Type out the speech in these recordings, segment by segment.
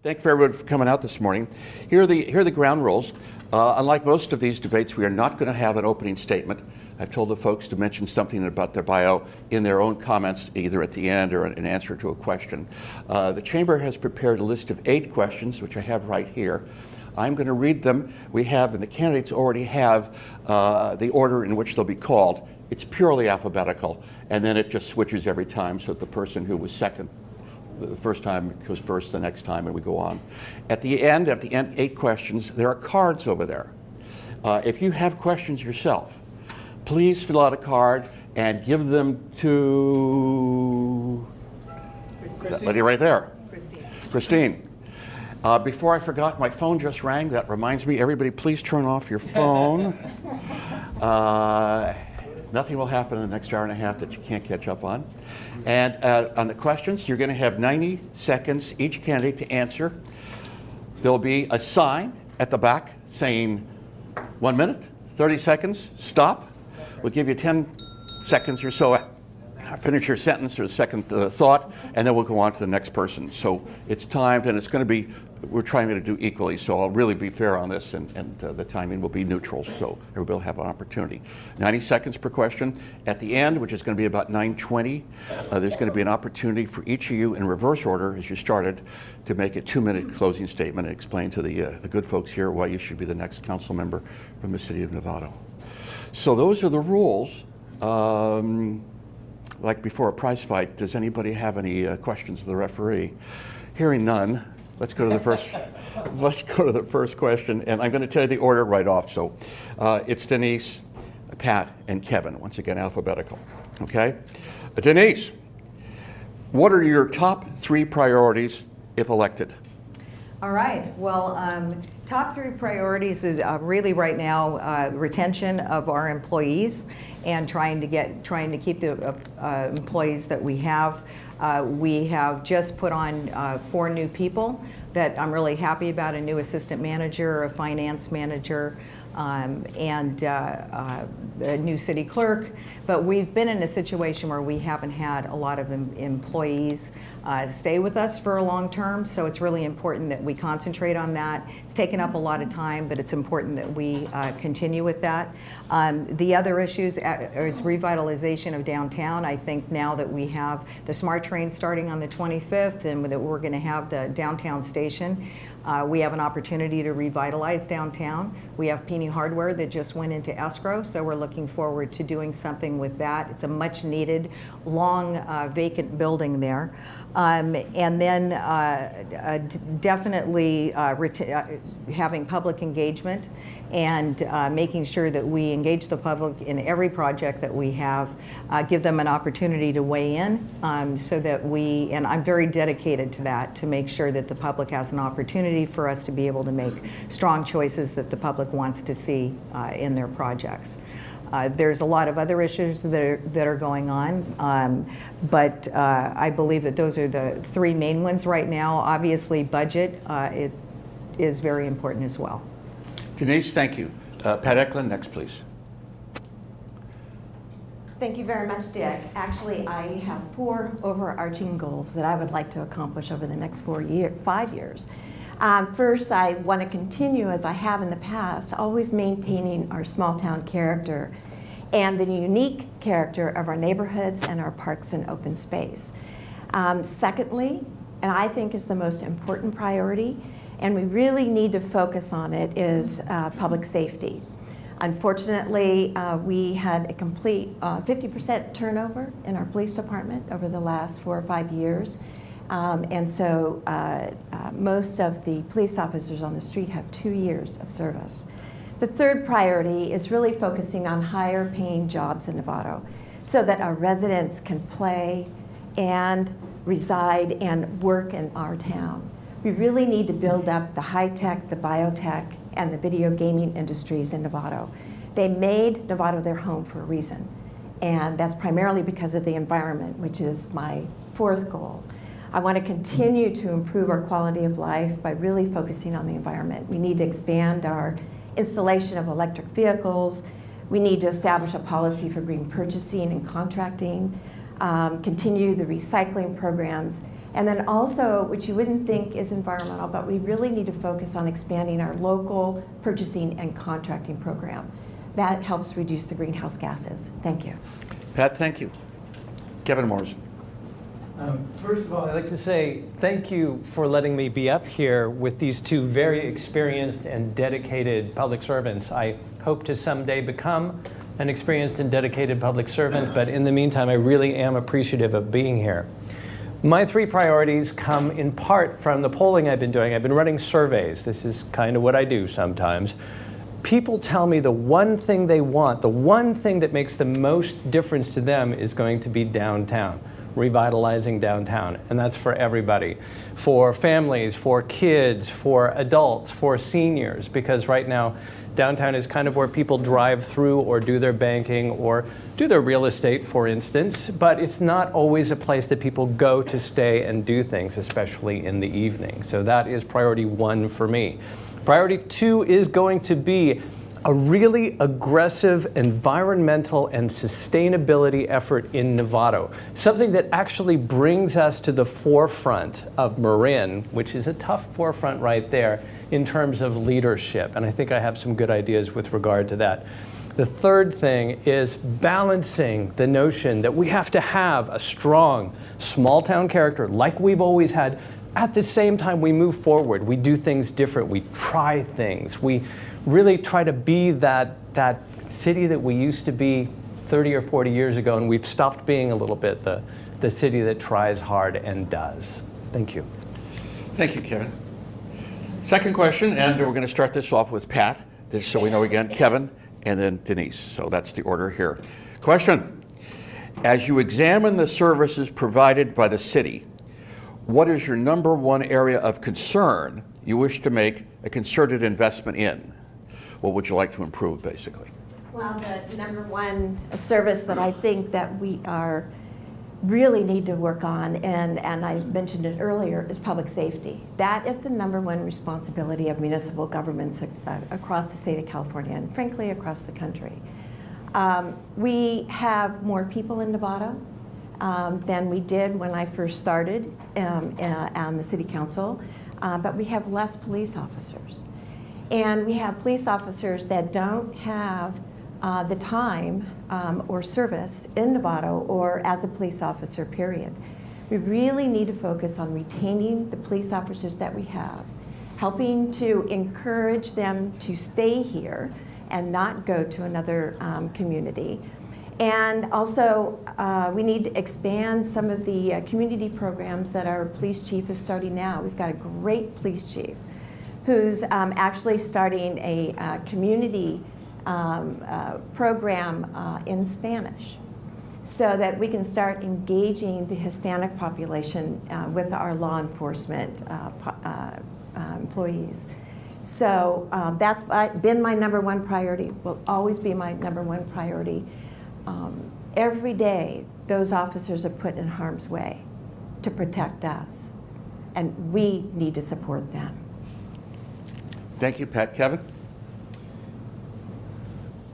Thank you for everyone for coming out this morning. Here are the ground rules. Unlike most of these debates, we are not going to have an opening statement. I've told the folks to mention something about their bio in their own comments, either at the end or an answer to a question. The Chamber has prepared a list of 8 questions, which I have right here. I'm going to read them. And the candidates already have the order in which they'll be called. It's purely alphabetical, and then it just switches every time, so that the person who was second the first time goes first the next time, and we go on. At the end, 8 questions, there are cards over there. If you have questions yourself, please fill out a card and give them to that lady right there. Christine. Before I forgot, my phone just rang. That reminds me, everybody please turn off your phone. Nothing will happen in the next hour and a half that you can't catch up on. And on the questions, you're going to have 90 seconds each candidate to answer. There'll be a sign at the back saying 1 minute, 30 seconds, stop. We'll give you 10 seconds or so. Finish your sentence or second thought, and then we'll go on to the next person. So it's timed, and it's going to be, we're trying to do equally, so I'll really be fair on this, and the timing will be neutral, so everybody will have an opportunity. 90 seconds per question. At the end, which is going to be about 9:20, there's going to be an opportunity for each of you in reverse order, as you started, to make a 2-minute closing statement and explain to the good folks here why you should be the next council member from the city of Novato. So those are the rules. Like before a prize fight, does anybody have any questions of the referee? Hearing none, let's go to the first. Let's go to the first question, and I'm going to tell you the order right off. So it's Denise, Pat, and Kevin. Once again, alphabetical. Okay, Denise, what are your top 3 priorities if elected? All right. Well, top 3 priorities is really right now retention of our employees and trying to keep the employees that we have. We have just put on 4 new people that I'm really happy about: a new assistant manager, a finance manager, and a new city clerk. But we've been in a situation where we haven't had a lot of employees stay with us for a long term, so it's really important that we concentrate on that. It's taken up a lot of time, but it's important that we continue with that. The other issues is revitalization of downtown. I think now that we have the SMART train starting on the 25th and that we're going to have the downtown station, we have an opportunity to revitalize downtown. We have Pini Hardware that just went into escrow, so we're looking forward to doing something with that. It's a much needed, long vacant building there. And then definitely having public engagement and making sure that we engage the public in every project that we have, give them an opportunity to weigh in so that and I'm very dedicated to that, to make sure that the public has an opportunity for us to be able to make strong choices that the public wants to see in their projects. There's a lot of other issues that are going on, but I believe that those are the 3 main ones right now. Obviously, budget it is very important as well. Denise, thank you. Pat Eklund, next, please. Thank you very much, Dick. Actually, I have 4 overarching goals that I would like to accomplish over the next 5 years. First, I want to continue, as I have in the past, always maintaining our small town character and the unique character of our neighborhoods and our parks and open space. Secondly, and I think is the most important priority, and we really need to focus on it, is public safety. Unfortunately, we had a complete 50% turnover in our police department over the last 4 or 5 years. And so most of the police officers on the street have 2 years of service. The third priority is really focusing on higher paying jobs in Novato so that our residents can play and reside and work in our town. We really need to build up the high tech, the biotech, and the video gaming industries in Novato. They made Novato their home for a reason, and that's primarily because of the environment, which is my 4th goal. I want to continue to improve our quality of life by really focusing on the environment. We need to expand our installation of electric vehicles. We need to establish a policy for green purchasing and contracting. continue the recycling programs, and then also, which you wouldn't think is environmental, but we really need to focus on expanding our local purchasing and contracting program. That helps reduce the greenhouse gases. Thank you. Pat, thank you. Kevin Morrison. First of all, I'd like to say thank you for letting me be up here with these two very experienced and dedicated public servants. I hope to someday become an experienced and dedicated public servant, but in the meantime, I really am appreciative of being here. My three priorities come in part from the polling I've been doing. I've been running surveys. This is kind of what I do sometimes. People tell me the one thing they want, the one thing that makes the most difference to them is going to be downtown, revitalizing downtown. And that's for everybody, for families, for kids, for adults, for seniors, because right now downtown is kind of where people drive through or do their banking or do their real estate, for instance, but it's not always a place that people go to stay and do things, especially in the evening. So that is priority one for me. Priority two is going to be a really aggressive environmental and sustainability effort in Novato, something that actually brings us to the forefront of Marin, which is a tough forefront right there in terms of leadership. And I think I have some good ideas with regard to that. The third thing is balancing the notion that we have to have a strong small town character like we've always had. At the same time, we move forward. We do things different. We try things. We really try to be that city that we used to be 30 or 40 years ago, and we've stopped being a little bit the city that tries hard and does. Thank you. Thank you, Kevin. Second question, and we're going to start this off with Pat, just so we know again, Kevin, and then Denise. So that's the order here. Question: as you examine the services provided by the city, what is your number one area of concern you wish to make a concerted investment in? What would you like to improve, basically? Well, the number one service that I think that we really need to work on, and I mentioned it earlier, is public safety. That is the number one responsibility of municipal governments across the state of California and frankly across the country. We have more people in Novato than we did when I first started on the city council, but we have less police officers. And we have police officers that don't have the time or service in Novato or as a police officer, period. We really need to focus on retaining the police officers that we have, helping to encourage them to stay here and not go to another community. And also, we need to expand some of the community programs that our police chief is starting now. We've got a great police chief who's actually starting a community program in Spanish so that we can start engaging the Hispanic population with our law enforcement employees. So that's been my number one priority, will always be my number one priority. Every day, those officers are put in harm's way to protect us, and we need to support them. Thank you, Pat. Kevin?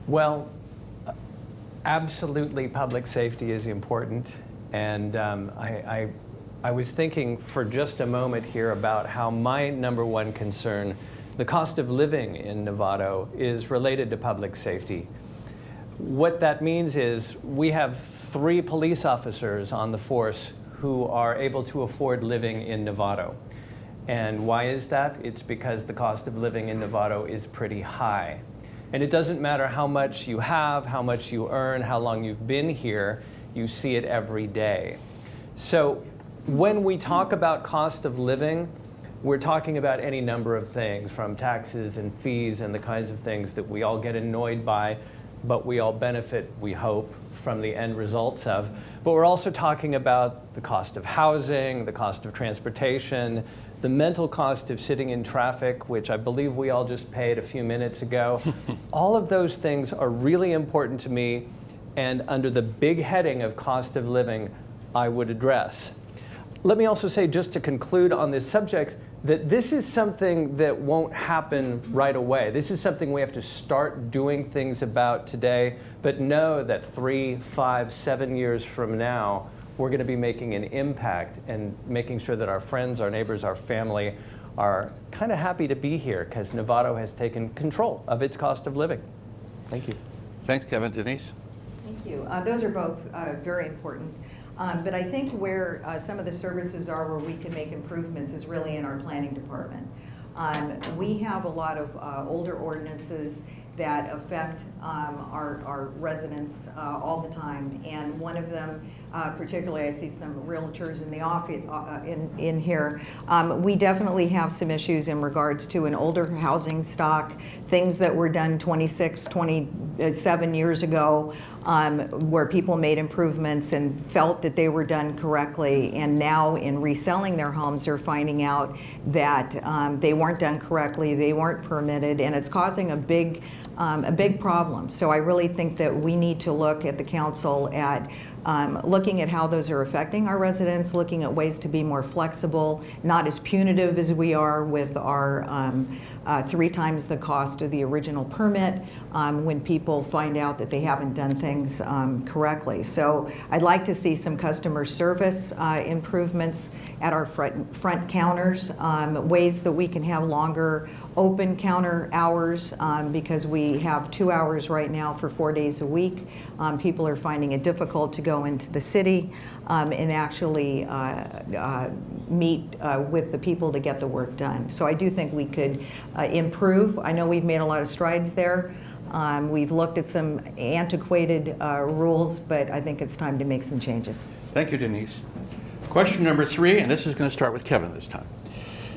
Well, absolutely public safety is important, and I was thinking for just a moment here about how my number one concern, the cost of living in Novato, is related to public safety. What that means is we have 3 police officers on the force who are able to afford living in Novato. And why is that? It's because the cost of living in Novato is pretty high. And it doesn't matter how much you have, how much you earn, how long you've been here, you see it every day. So when we talk about cost of living, we're talking about any number of things, from taxes and fees and the kinds of things that we all get annoyed by, but we all benefit, we hope, from the end results of. But we're also talking about the cost of housing, the cost of transportation, the mental cost of sitting in traffic, which I believe we all just paid a few minutes ago. All of those things are really important to me, and under the big heading of cost of living, I would address. Let me also say, just to conclude on this subject, that this is something that won't happen right away. This is something we have to start doing things about today, but know that 3, 5, 7 years from now, we're going to be making an impact and making sure that our friends, our neighbors, our family are kind of happy to be here because Novato has taken control of its cost of living. Thank you. Thanks, Kevin. Denise? Thank you. Those are both very important. But I think where some of the services are where we can make improvements is really in our planning department. We have a lot of older ordinances that affect our residents all the time. And one of them, particularly, I see some realtors in the office in here. We definitely have some issues in regards to an older housing stock, things that were done 26, 27 years ago, where people made improvements and felt that they were done correctly. And now in reselling their homes, they're finding out that they weren't done correctly, they weren't permitted, and it's causing a big problem. So I really think that we need to look at the council at looking at how those are affecting our residents, looking at ways to be more flexible, not as punitive as we are with our 3 times the cost of the original permit when people find out that they haven't done things correctly. So I'd like to see some customer service improvements at our front counters, ways that we can have longer open counter hours because we have 2 hours right now for 4 days a week. People are finding it difficult to go into the city and actually meet with the people to get the work done. So I do think we could improve. I know we've made a lot of strides there. We've looked at some antiquated rules, but I think it's time to make some changes. Thank you, Denise. Question number 3, and this is going to start with Kevin this time.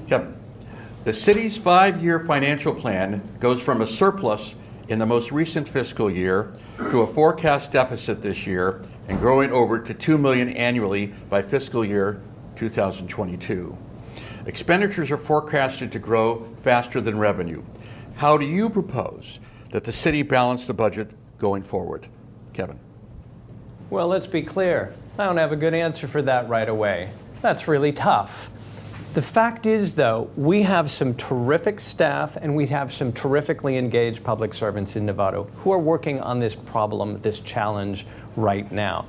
Kevin, the city's 5-year financial plan goes from a surplus in the most recent fiscal year to a forecast deficit this year and growing over to $2 million annually by fiscal year 2022. Expenditures are forecasted to grow faster than revenue. How do you propose that the city balance the budget going forward? Kevin. Well, let's be clear. I don't have a good answer for that right away. That's really tough. The fact is, though, we have some terrific staff and we have some terrifically engaged public servants in Novato who are working on this problem, this challenge right now.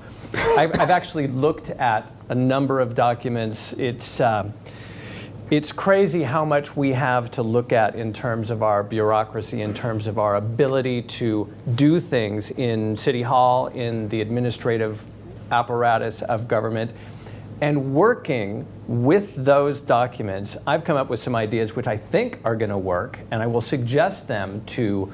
I've actually looked at a number of documents. It's crazy how much we have to look at in terms of our bureaucracy, in terms of our ability to do things in City Hall, in the administrative apparatus of government. And working with those documents, I've come up with some ideas which I think are going to work, and I will suggest them to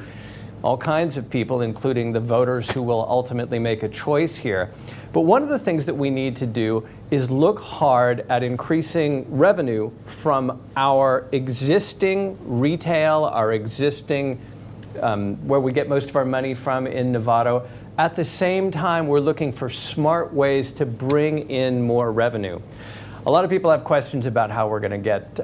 all kinds of people, including the voters who will ultimately make a choice here. But one of the things that we need to do is look hard at increasing revenue from our existing retail, our existing, where we get most of our money from in Novato. At the same time, we're looking for smart ways to bring in more revenue. A lot of people have questions about how we're going to get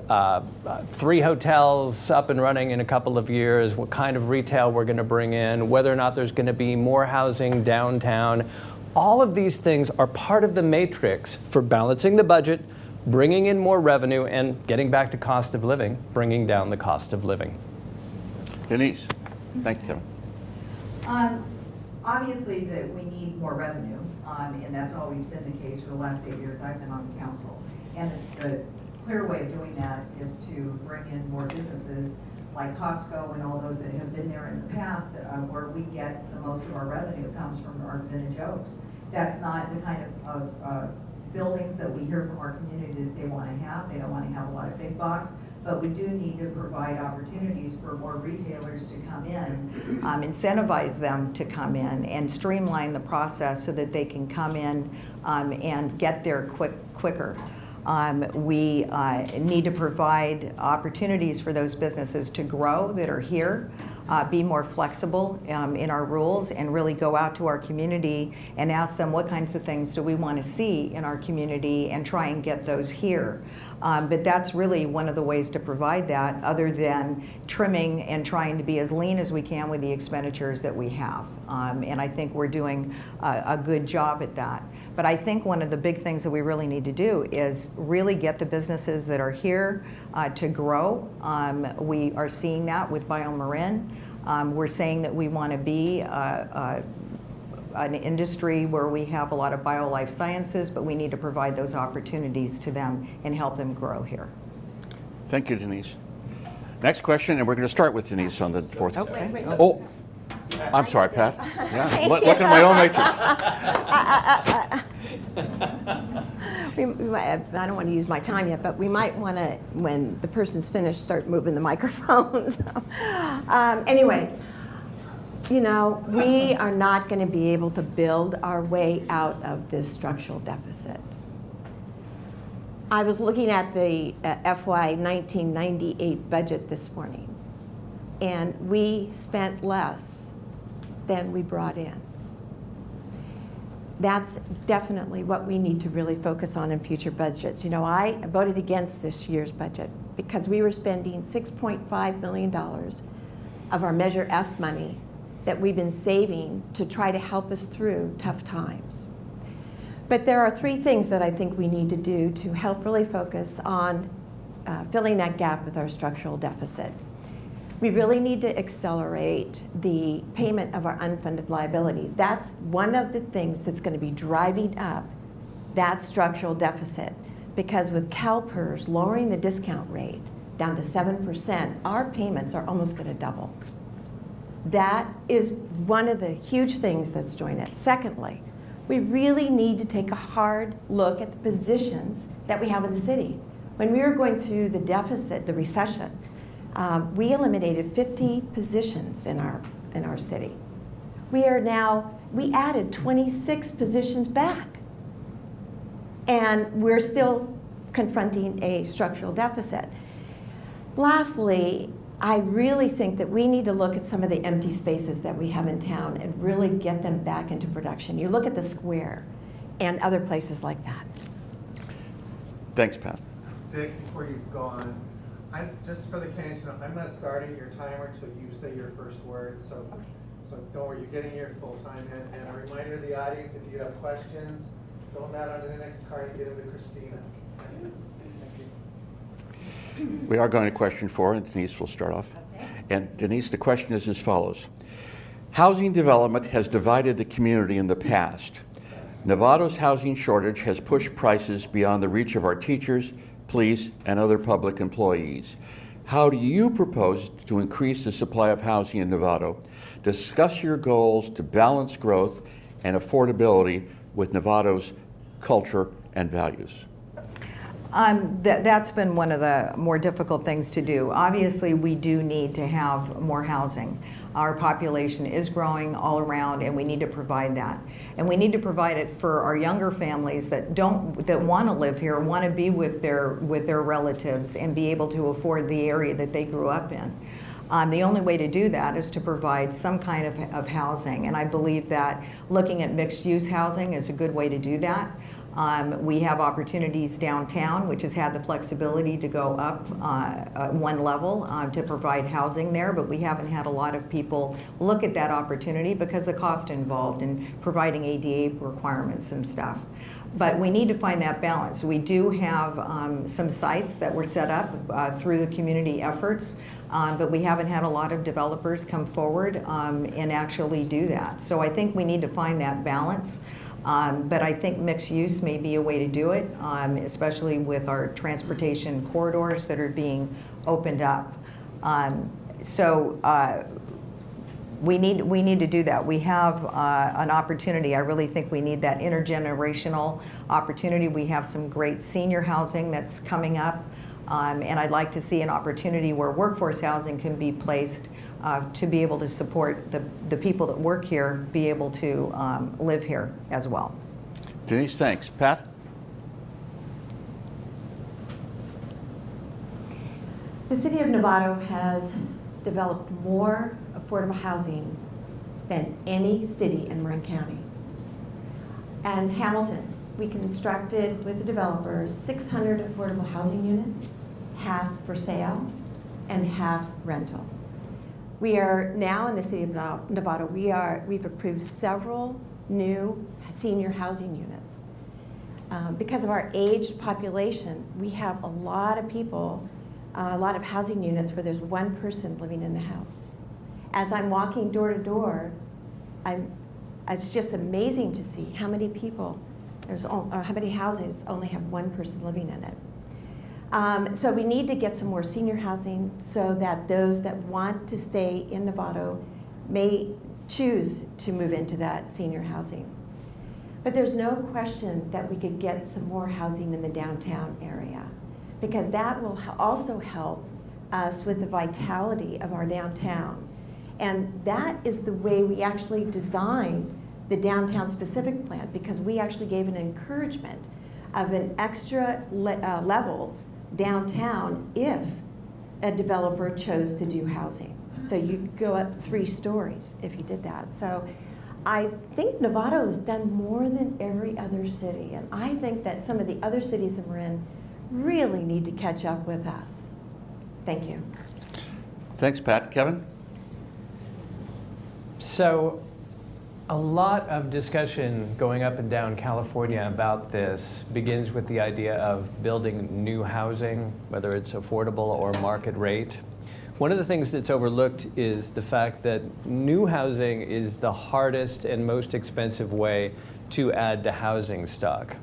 3 hotels up and running in a couple of years, what kind of retail we're going to bring in, whether or not there's going to be more housing downtown. All of these things are part of the matrix for balancing the budget, bringing in more revenue, and getting back to cost of living, bringing down the cost of living. Denise. Thank you, Kevin. Obviously, that we need more revenue, and that's always been the case for the last 8 years I've been on the council. And the clear way of doing that is to bring in more businesses like Costco and all those that have been there in the past, where we get the most of our revenue comes from our vintage oaks. That's not the kind of buildings that we hear from our community that they want to have. They don't want to have a lot of big box. But we do need to provide opportunities for more retailers to come in, incentivize them to come in, and streamline the process so that they can come in and get there quicker. We need to provide opportunities for those businesses to grow that are here, be more flexible in our rules, and really go out to our community and ask them what kinds of things do we want to see in our community and try and get those here. But that's really one of the ways to provide that, other than trimming and trying to be as lean as we can with the expenditures that we have. And I think we're doing a good job at that. But I think one of the big things that we really need to do is really get the businesses that are here to grow. We are seeing that with BioMarin. We're saying that we want to be an industry where we have a lot of bio-life sciences, but we need to provide those opportunities to them and help them grow here. Thank you, Denise. Next question, and we're going to start with Denise on the fourth. Okay. Oh, I'm sorry, Pat. Yeah, look at my own matrix. I don't want to use my time yet, but we might want to, when the person's finished, start moving the microphones. Anyway, you know, we are not going to be able to build our way out of this structural deficit. I was looking at the FY 1998 budget this morning, and we spent less than we brought in. That's definitely what we need to really focus on in future budgets. You know, I voted against this year's budget because we were spending $6.5 million of our Measure F money that we've been saving to try to help us through tough times. But there are three things that I think we need to do to help really focus on filling that gap with our structural deficit. We really need to accelerate the payment of our unfunded liability. That's one of the things that's going to be driving up that structural deficit, because with CalPERS lowering the discount rate down to 7%, our payments are almost going to double. That is one of the huge things that's doing it. Secondly, we really need to take a hard look at the positions that we have in the city. When we were going through the deficit, the recession, we eliminated 50 positions in our city. We added 26 positions back. And we're still confronting a structural deficit. Lastly, I really think that we need to look at some of the empty spaces that we have in town and really get them back into production. You look at the square and other places like that. Thanks, Pat. Dick, before you go on, just for the case, I'm not starting your timer till you say your first word, so don't worry, you're getting your full time. And a reminder to the audience, if you have questions, fill them out on the next card and get them to Christina. We are going to question 4, and Denise will start off. Okay. And Denise, the question is as follows. Housing development has divided the community in the past. Novato's housing shortage has pushed prices beyond the reach of our teachers, police, and other public employees. How do you propose to increase the supply of housing in Novato? Discuss your goals to balance growth and affordability with Novato's culture and values. That's been one of the more difficult things to do. Obviously, we do need to have more housing. Our population is growing all around, and we need to provide that. And we need to provide it for our younger families that want to live here, want to be with their relatives, and be able to afford the area that they grew up in. The only way to do that is to provide some kind of housing, and I believe that looking at mixed-use housing is a good way to do that. We have opportunities downtown, which has had the flexibility to go up one level to provide housing there, but we haven't had a lot of people look at that opportunity because the cost involved in providing ADA requirements and stuff. But we need to find that balance. We do have some sites that were set up through the community efforts, but we haven't had a lot of developers come forward and actually do that. So I think we need to find that balance. But I think mixed use may be a way to do it, especially with our transportation corridors that are being opened up. We need to do that. We have an opportunity. I really think we need that intergenerational opportunity. We have some great senior housing that's coming up, and I'd like to see an opportunity where workforce housing can be placed to be able to support the people that work here, be able to live here as well. Denise, thanks. Pat? The city of Novato has developed more affordable housing than any city in Marin County. And Hamilton, we constructed with the developers 600 affordable housing units, half for sale and half rental. We are now in the city of Novato, we've approved several new senior housing units. Because of our aged population, we have a lot of people, a lot of housing units where there's one person living in the house. As I'm walking door to door, I'm It's just amazing to see how many people, or how many houses only have one person living in it. So we need to get some more senior housing so that those that want to stay in Novato may choose to move into that senior housing. But there's no question that we could get some more housing in the downtown area, because that will also help us with the vitality of our downtown. And that is the way we actually designed the downtown specific plan, because we actually gave an encouragement of an extra level downtown if a developer chose to do housing. So you could go up 3 stories if you did that. So I think Novato has done more than every other city, and I think that some of the other cities that we're in really need to catch up with us. Thank you. Thanks, Pat. Kevin? So, a lot of discussion going up and down California about this begins with the idea of building new housing, whether it's affordable or market rate. One of the things that's overlooked is the fact that new housing is the hardest and most expensive way to add to housing stock.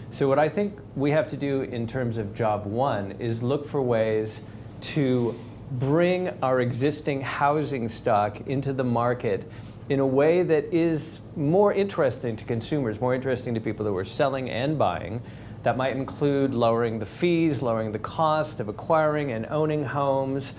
So what I think we have to do in terms of job one is look for ways to bring our existing housing stock into the market in a way that is more interesting to consumers, more interesting to people who are selling and buying. That might include lowering the fees, lowering the cost of acquiring and owning homes,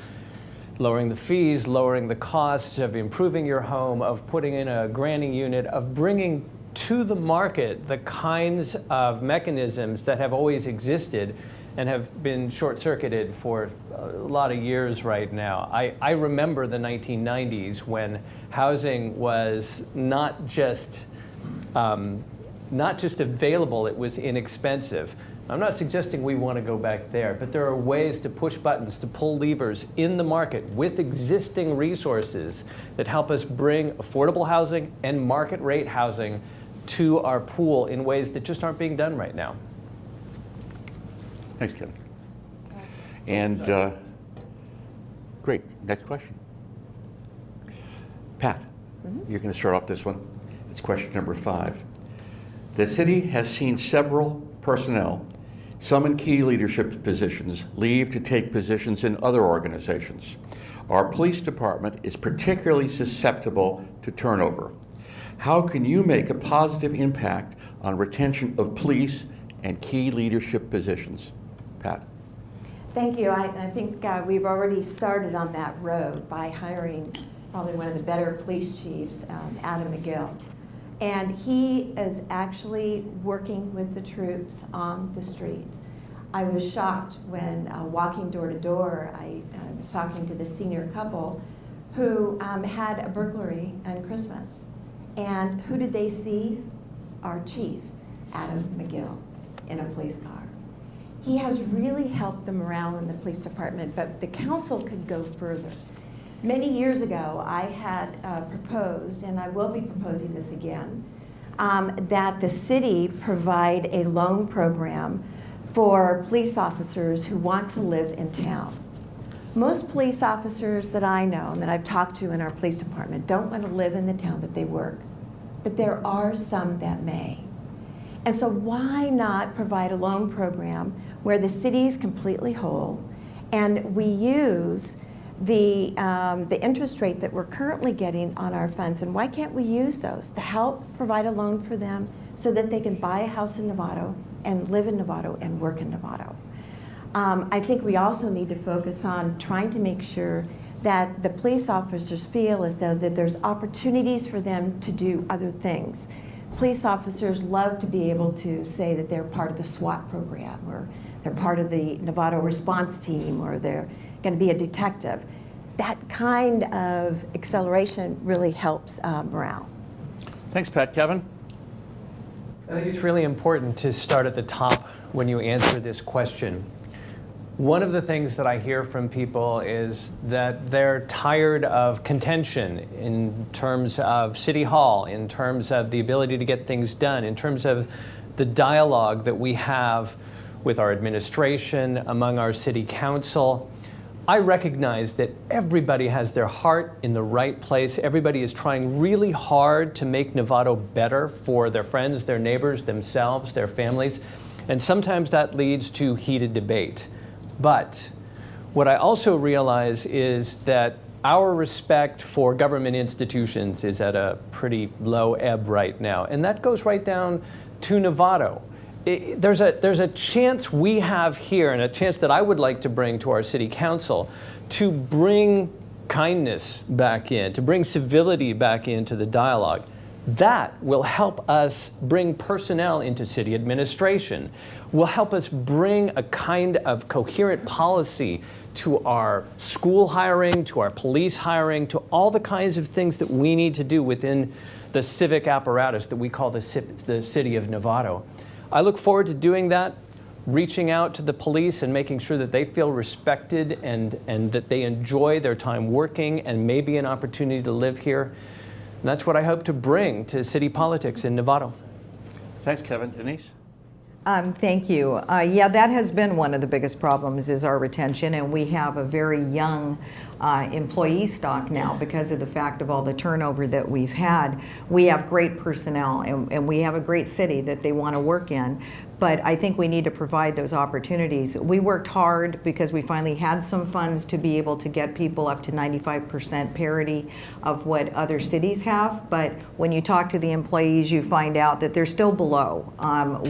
lowering the fees, lowering the costs of improving your home, of putting in a granny unit, of bringing to the market the kinds of mechanisms that have always existed and have been short-circuited for a lot of years right now. I remember the 1990s when housing was not just available, it was inexpensive. I'm not suggesting we want to go back there, but there are ways to push buttons, to pull levers in the market with existing resources that help us bring affordable housing and market rate housing to our pool in ways that just aren't being done right now. Thanks, Kevin. And great. Next question. Pat, you're going to start off this one. It's question number 5. The city has seen several personnel, some in key leadership positions, leave to take positions in other organizations. Our police department is particularly susceptible to turnover. How can you make a positive impact on retention of police and key leadership positions? Pat. Thank you. I think we've already started on that road by hiring probably one of the better police chiefs, Adam McGill. And he is actually working with the troops on the street. I was shocked when walking door to door, I was talking to the senior couple who had a burglary on Christmas. And who did they see? Our chief, Adam McGill, in a police car. He has really helped the morale in the police department, but the council could go further. Many years ago, I had proposed, and I will be proposing this again, that the city provide a loan program for police officers who want to live in town. Most police officers that I know and that I've talked to in our police department don't want to live in the town that they work, but there are some that may. And so why not provide a loan program where the city is completely whole and we use the interest rate that we're currently getting on our funds, and why can't we use those to help provide a loan for them so that they can buy a house in Novato and live in Novato and work in Novato? I think we also need to focus on trying to make sure that the police officers feel as though that there's opportunities for them to do other things. Police officers love to be able to say that they're part of the SWAT program, or they're part of the Novato response team, or they're going to be a detective. That kind of acceleration really helps morale. Thanks, Pat. Kevin? I think it's really important to start at the top when you answer this question. One of the things that I hear from people is that they're tired of contention in terms of City Hall, in terms of the ability to get things done, in terms of the dialogue that we have with our administration, among our city council. I recognize that everybody has their heart in the right place. Everybody is trying really hard to make Novato better for their friends, their neighbors, themselves, their families. And sometimes that leads to heated debate. But what I also realize is that our respect for government institutions is at a pretty low ebb right now. And that goes right down to Novato. There's a chance we have here, and a chance that I would like to bring to our city council, to bring kindness back in, to bring civility back into the dialogue. That will help us bring personnel into city administration, will help us bring a kind of coherent policy to our school hiring, to our police hiring, to all the kinds of things that we need to do within the civic apparatus that we call the city of Novato. I look forward to doing that, reaching out to the police and making sure that they feel respected and that they enjoy their time working and maybe an opportunity to live here. And that's what I hope to bring to city politics in Novato. Thanks, Kevin. Denise? Thank you. Yeah, that has been one of the biggest problems is our retention, and we have a very young employee stock now because of the fact of all the turnover that we've had. We have great personnel, and we have a great city that they want to work in, but I think we need to provide those opportunities. We worked hard because we finally had some funds to be able to get people up to 95% parity of what other cities have, but when you talk to the employees, you find out that they're still below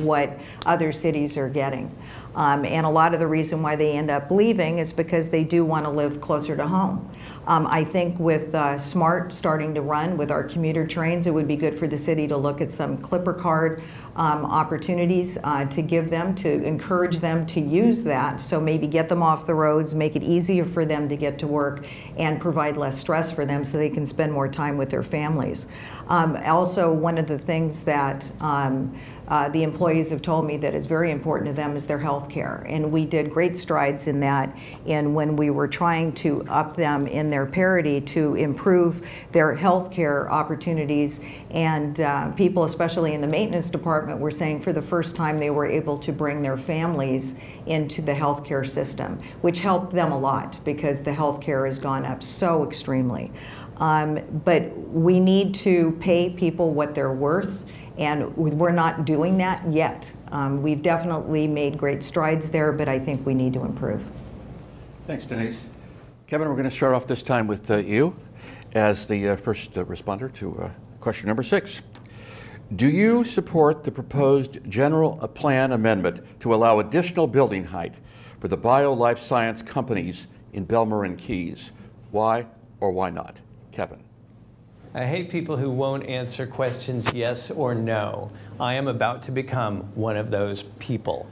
what other cities are getting. And a lot of the reason why they end up leaving is because they do want to live closer to home. I think with SMART starting to run with our commuter trains, it would be good for the city to look at some Clipper card opportunities to give them, to encourage them to use that. So maybe get them off the roads, make it easier for them to get to work, and provide less stress for them so they can spend more time with their families. Also, one of the things that the employees have told me that is very important to them is their health care. And we did great strides in that when we were trying to up them in their parity to improve their health care opportunities. And people, especially in the maintenance department, were saying for the first time they were able to bring their families into the healthcare system, which helped them a lot because the health care has gone up so extremely. But we need to pay people what they're worth. And we're not doing that yet. We've definitely made great strides there, but I think we need to improve. Thanks, Denise. Kevin, we're going to start off this time with you as the first responder to question number 6. Do you support the proposed general plan amendment to allow additional building height for the bio-life science companies in Belmarin Keys? Why or why not? Kevin. I hate people who won't answer questions yes or no. I am about to become one of those people.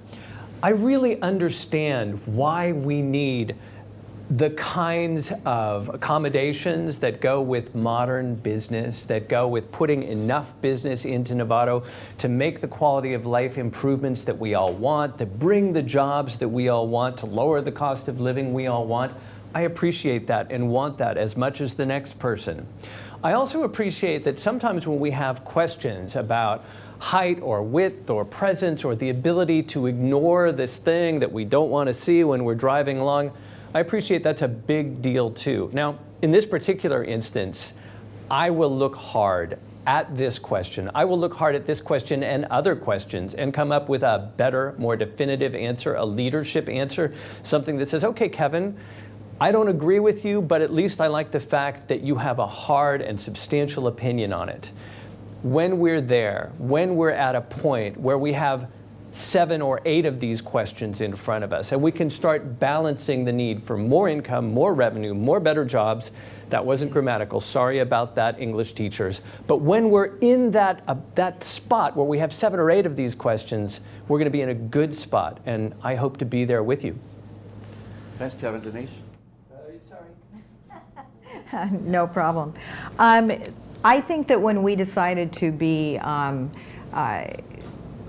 I really understand why we need the kinds of accommodations that go with modern business, that go with putting enough business into Novato to make the quality of life improvements that we all want, to bring the jobs that we all want, to lower the cost of living we all want. I appreciate that and want that as much as the next person. I also appreciate that sometimes when we have questions about height or width or presence or the ability to ignore this thing that we don't want to see when we're driving along, I appreciate that's a big deal too. Now, in this particular instance, I will look hard at this question. I will look hard at this question and other questions and come up with a better, more definitive answer, a leadership answer, something that says, okay, Kevin, I don't agree with you, but at least I like the fact that you have a hard and substantial opinion on it. When we're there, when we're at a point where we have 7 or 8 of these questions in front of us, and we can start balancing the need for more income, more revenue, more better jobs. That wasn't grammatical. Sorry about that, English teachers. But when we're in that spot where we have 7 or 8 of these questions, we're going to be in a good spot, and I hope to be there with you. Thanks, Kevin. Denise? No problem. I think that when we decided to be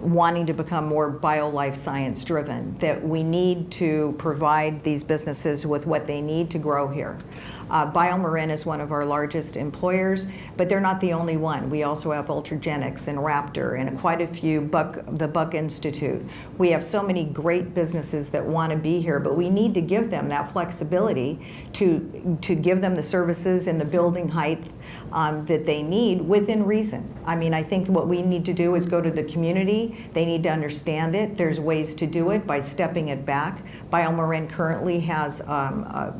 wanting to become more bio-life science driven, that we need to provide these businesses with what they need to grow here. BioMarin is one of our largest employers, but they're not the only one. We also have Ultragenics and Raptor and quite a few, the Buck Institute. We have so many great businesses that want to be here, but we need to give them that flexibility to give them the services and the building height that they need within reason. I mean, I think what we need to do is go to the community. They need to understand it. There's ways to do it by stepping it back. BioMarin currently has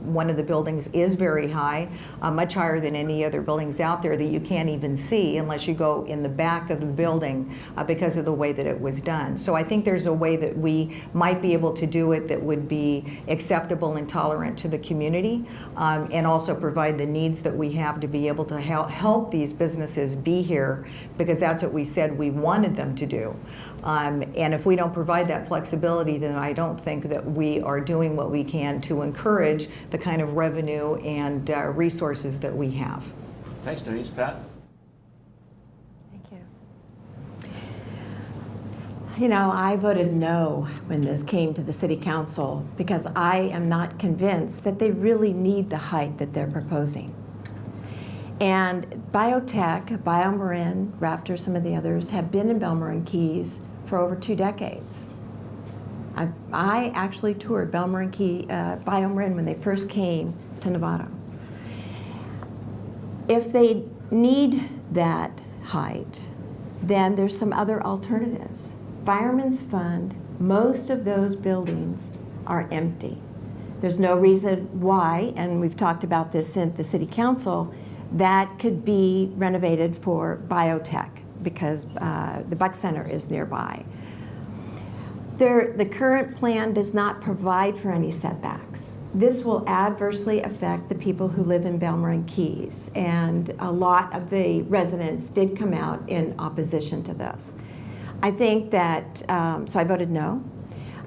one of the buildings is very high, much higher than any other buildings out there that you can't even see unless you go in the back of the building because of the way that it was done. So I think there's a way that we might be able to do it that would be acceptable and tolerant to the community, and also provide the needs that we have to be able to help these businesses be here, because that's what we said we wanted them to do. And if we don't provide that flexibility, then I don't think that we are doing what we can to encourage the kind of revenue and resources that we have. Thanks, Denise. Pat? Thank you. You know, I voted no when this came to the City Council because I am not convinced that they really need the height that they're proposing. And Biotech, BioMarin, Raptor, some of the others have been in Belmarin Keys for over 2 decades. I actually toured BioMarin when they first came to Novato. If they need that height, then there's some other alternatives. Fireman's Fund, most of those buildings are empty. There's no reason why, and we've talked about this in the City Council, that could be renovated for biotech because the Buck Center is nearby. The current plan does not provide for any setbacks. This will adversely affect the people who live in Belmarin Keys, and a lot of the residents did come out in opposition to this. I think that, so I voted no.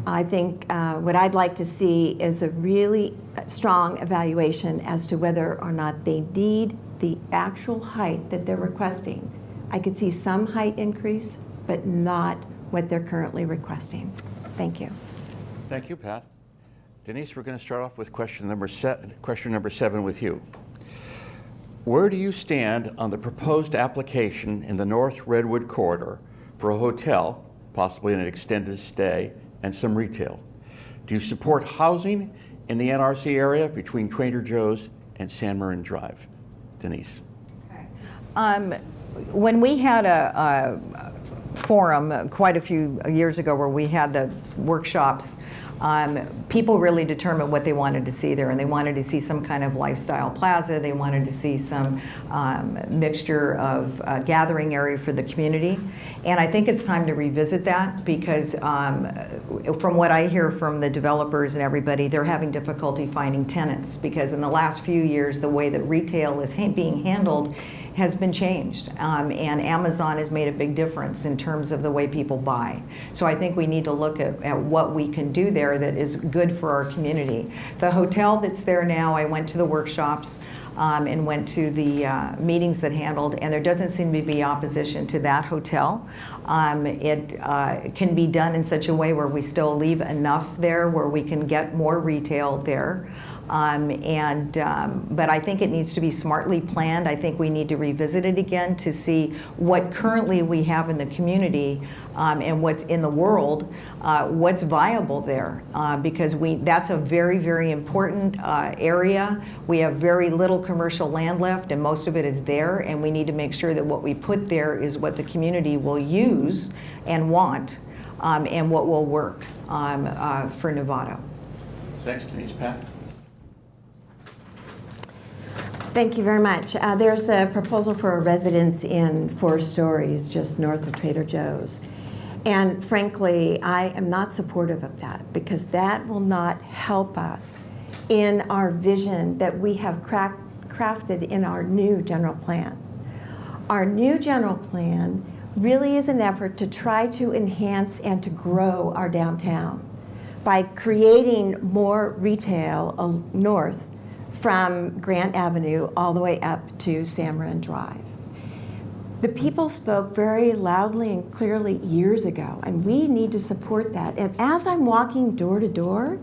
I think what I'd like to see is a really strong evaluation as to whether or not they need the actual height that they're requesting. I could see some height increase, but not what they're currently requesting. Thank you. Thank you, Pat. Denise, we're going to start off with question number 7 with you. Where do you stand on the proposed application in the North Redwood corridor for a hotel, possibly an extended stay, and some retail? Do you support housing in the NRC area between Trader Joe's and San Marin Drive? Denise. Okay. When we had a forum quite a few years ago where we had the workshops, people really determined what they wanted to see there, and they wanted to see some kind of lifestyle plaza. They wanted to see some mixture of gathering area for the community. And I think it's time to revisit that because from what I hear from the developers and everybody, they're having difficulty finding tenants because in the last few years, the way that retail is being handled has been changed, and Amazon has made a big difference in terms of the way people buy. So I think we need to look at what we can do there that is good for our community. The hotel that's there now, I went to the workshops and went to the meetings that handled, and there doesn't seem to be opposition to that hotel. It can be done in such a way where we still leave enough there where we can get more retail there. But I think it needs to be smartly planned. I think we need to revisit it again to see what currently we have in the community and what's in the world, what's viable there, because that's a very, very important area. We have very little commercial land left, and most of it is there, and we need to make sure that what we put there is what the community will use and want, and what will work for Novato. Thanks, Denise. Pat? Thank you very much. There's a proposal for a residence inn 4 stories just north of Trader Joe's. And frankly, I am not supportive of that because that will not help us in our vision that we have crafted in our new general plan. Our new general plan really is an effort to try to enhance and to grow our downtown by creating more retail north from Grant Avenue all the way up to San Marin Drive. The people spoke very loudly and clearly years ago, and we need to support that. And as I'm walking door to door,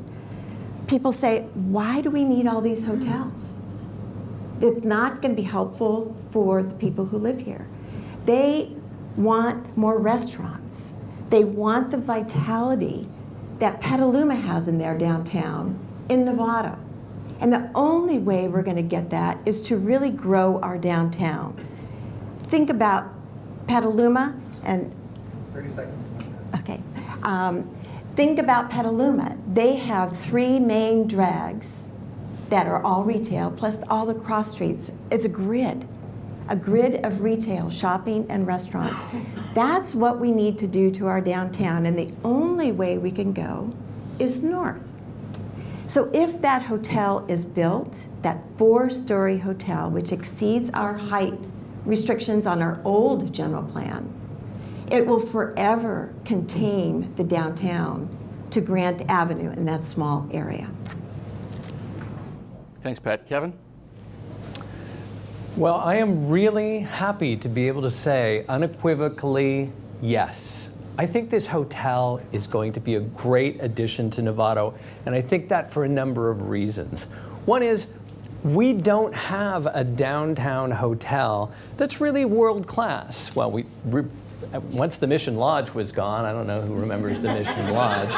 people say, why do we need all these hotels? It's not going to be helpful for the people who live here. They want more restaurants. They want the vitality that Petaluma has in their downtown in Novato. And the only way we're going to get that is to really grow our downtown. Think about Petaluma and 30 seconds. okay. Think about Petaluma. They have 3 main drags that are all retail, plus all the cross streets. It's a grid of retail, shopping, and restaurants. That's what we need to do to our downtown, and the only way we can go is north. So if that hotel is built, that 4-story hotel, which exceeds our height restrictions on our old general plan, it will forever contain the downtown to Grant Avenue in that small area. Thanks, Pat. Kevin? Well, I am really happy to be able to say unequivocally yes. I think this hotel is going to be a great addition to Novato, and I think that for a number of reasons. One is we don't have a downtown hotel that's really world class. Well, once the Mission Lodge was gone, I don't know who remembers the Mission Lodge,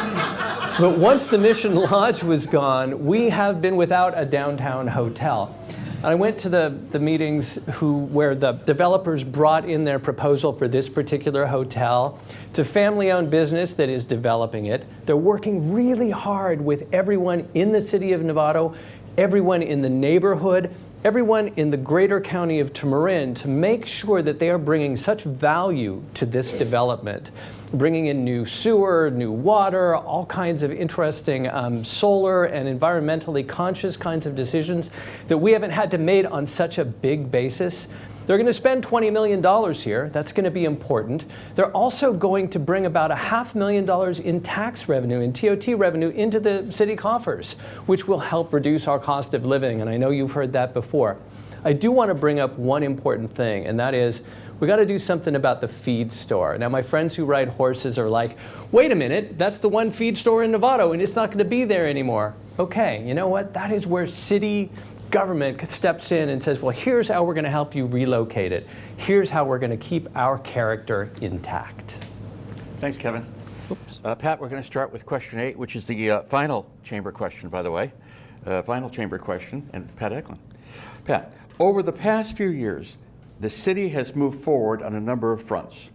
but once the Mission Lodge was gone, we have been without a downtown hotel. I went to the meetings where the developers brought in their proposal for this particular hotel. It's a family-owned business that is developing it. They're working really hard with everyone in the city of Novato, everyone in the neighborhood, everyone in the greater county of Tamarin to make sure that they are bringing such value to this development, bringing in new sewer, new water, all kinds of interesting solar and environmentally conscious kinds of decisions that we haven't had to make on such a big basis. They're going to spend $20 million here. That's going to be important. They're also going to bring about $500,000 in tax revenue, in TOT revenue, into the city coffers, which will help reduce our cost of living. And I know you've heard that before. I do want to bring up one important thing, and that is we got to do something about the feed store. Now, my friends who ride horses are like, wait a minute, that's the one feed store in Novato, and it's not going to be there anymore. Okay, you know what? That is where city government steps in and says, well, here's how we're going to help you relocate it. Here's how we're going to keep our character intact. Thanks, Kevin. Pat, we're going to start with question 8, which is the final chamber question, by the way. Final chamber question, and Pat Eklund. Pat, over the past few years, the city has moved forward on a number of fronts.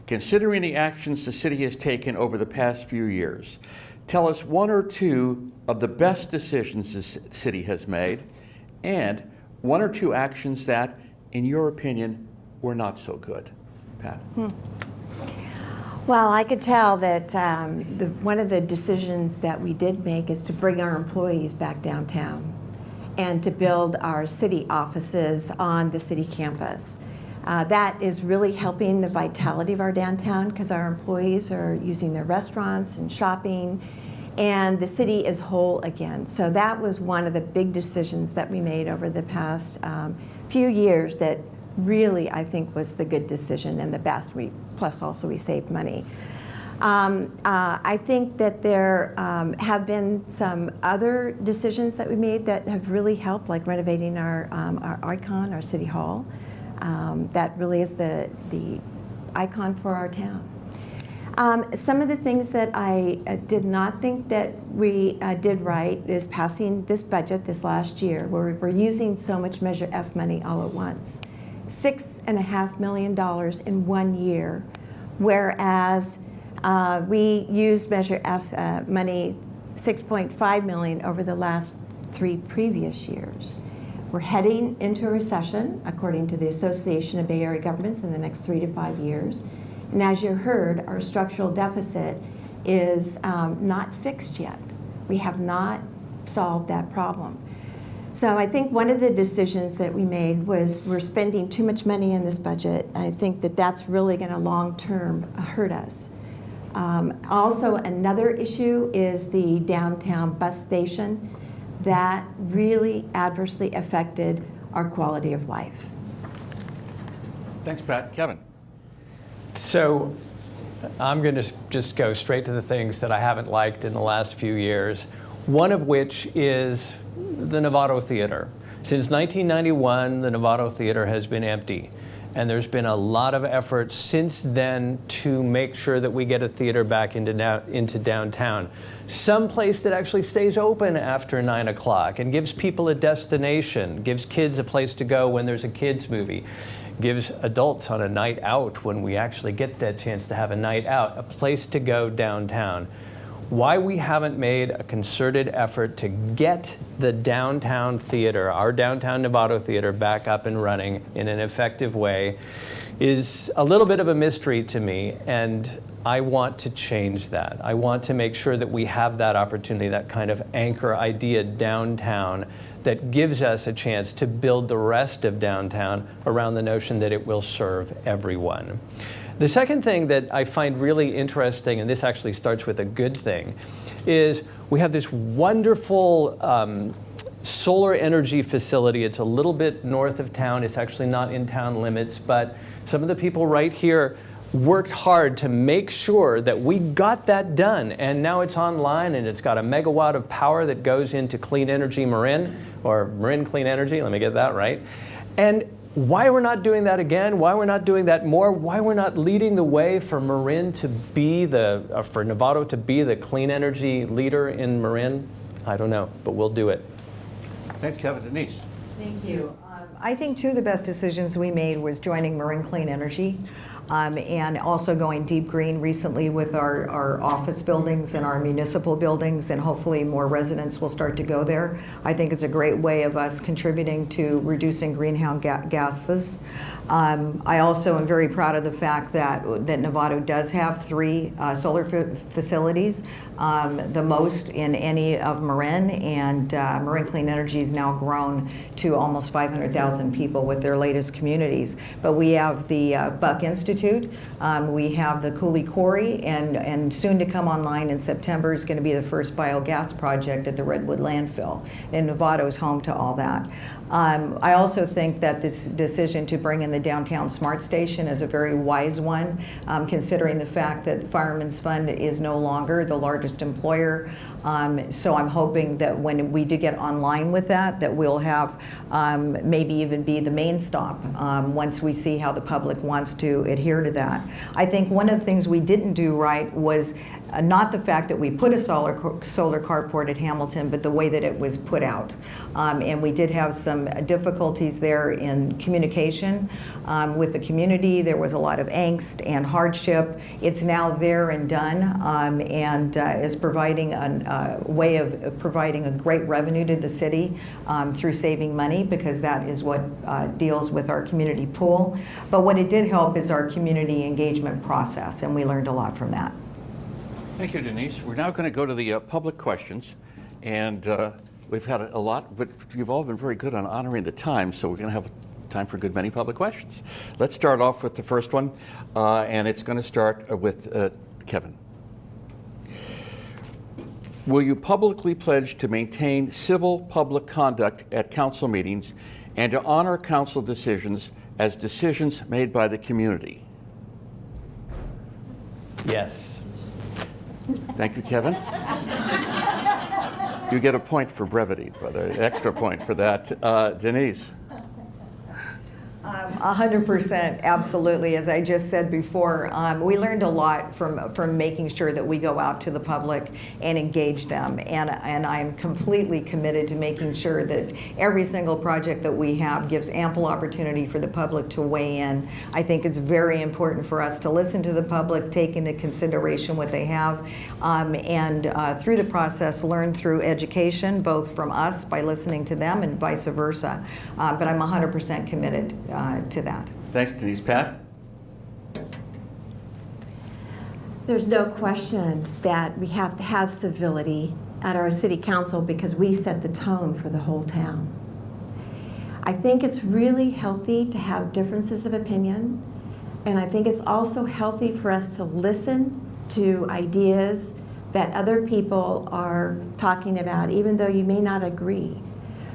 Considering the actions the city has taken over the past few years, tell us 1 or 2 of the best decisions the city has made, and 1 or 2 actions that, in your opinion, were not so good. Pat? Well, I could tell that one of the decisions that we did make is to bring our employees back downtown and to build our city offices on the city campus. That is really helping the vitality of our downtown because our employees are using their restaurants and shopping, and the city is whole again. So that was one of the big decisions that we made over the past few years that really, I think, was the good decision and the best. Plus also we saved money. I think that there have been some other decisions that we made that have really helped, like renovating our icon, our city hall. That really is the icon for our town. Some of the things that I did not think that we did right is passing this budget this last year, where we're using so much Measure F money all at once. $6.5 million in 1 year, whereas we used Measure F money, $6.5 million over the last 3 previous years. We're heading into a recession, according to the Association of Bay Area Governments, in the next 3 to 5 years. And as you heard, our structural deficit is not fixed yet. We have not solved that problem. So I think one of the decisions that we made was we're spending too much money in this budget. I think that that's really going to long-term hurt us. Also, another issue is the downtown bus station. That really adversely affected our quality of life. Thanks, Pat. Kevin? So I'm going to just go straight to the things that I haven't liked in the last few years, one of which is the Novato Theater. Since 1991, the Novato Theater has been empty. And there's been a lot of effort since then to make sure that we get a theater back into downtown. Some place that actually stays open after 9 o'clock and gives people a destination, gives kids a place to go when there's a kids movie, gives adults on a night out when we actually get that chance to have a night out, a place to go downtown. Why we haven't made a concerted effort to get the downtown theater, our downtown Novato Theater, back up and running in an effective way is a little bit of a mystery to me, and I want to change that. I want to make sure that we have that opportunity, that kind of anchor idea downtown that gives us a chance to build the rest of downtown around the notion that it will serve everyone. The second thing that I find really interesting, and this actually starts with a good thing, is we have this wonderful solar energy facility. It's a little bit north of town. It's actually not in town limits, but some of the people right here worked hard to make sure that we got that done, and now it's online and it's got a megawatt of power that goes into Clean Energy Marin, or Marin Clean Energy, let me get that right. And why we're not doing that again, why we're not doing that more, why we're not leading the way for Marin to be for Novato to be the clean energy leader in Marin, I don't know, but we'll do it. Thanks, Kevin. Denise. Thank you. I think two of the best decisions we made was joining Marin Clean Energy. And also going deep green recently with our office buildings and our municipal buildings, and hopefully more residents will start to go there. I think it's a great way of us contributing to reducing greenhouse gases. I also am very proud of the fact that Novato does have 3 solar facilities, the most in any of Marin, and Marin Clean Energy has now grown to almost 500,000 people with their latest communities. But we have the Buck Institute, we have the Cooley Quarry, and soon to come online in September is going to be the first biogas project at the Redwood landfill. And Novato is home to all that. I also think that this decision to bring in the downtown smart station is a very wise one, considering the fact that Fireman's Fund is no longer the largest employer. So I'm hoping that when we do get online with that we'll have maybe even be the main stop once we see how the public wants to adhere to that. I think one of the things we didn't do right was not the fact that we put a solar carport at Hamilton, but the way that it was put out. And we did have some difficulties there in communication with the community. There was a lot of angst and hardship. It's now there and done, and is providing a way of providing a great revenue to the city through saving money, because that is what deals with our community pool. But what it did help is our community engagement process, and we learned a lot from that. Thank you, Denise. We're now going to go to the public questions, and we've had a lot, but you've all been very good on honoring the time, so we're going to have time for a good many public questions. Let's start off with the first one, and it's going to start with Kevin. Will you publicly pledge to maintain civil public conduct at council meetings and to honor council decisions as decisions made by the community? Yes. Thank you, Kevin. You get a point for brevity, brother, an extra point for that. Denise. 100%, absolutely. As I just said before, we learned a lot from making sure that we go out to the public and engage them. And I'm completely committed to making sure that every single project that we have gives ample opportunity for the public to weigh in. I think it's very important for us to listen to the public, take into consideration what they have, and through the process, learn through education, both from us by listening to them and vice versa. But I'm 100% committed to that. Thanks, Denise. Pat? There's no question that we have to have civility at our city council because we set the tone for the whole town. I think it's really healthy to have differences of opinion, and I think it's also healthy for us to listen to ideas that other people are talking about, even though you may not agree.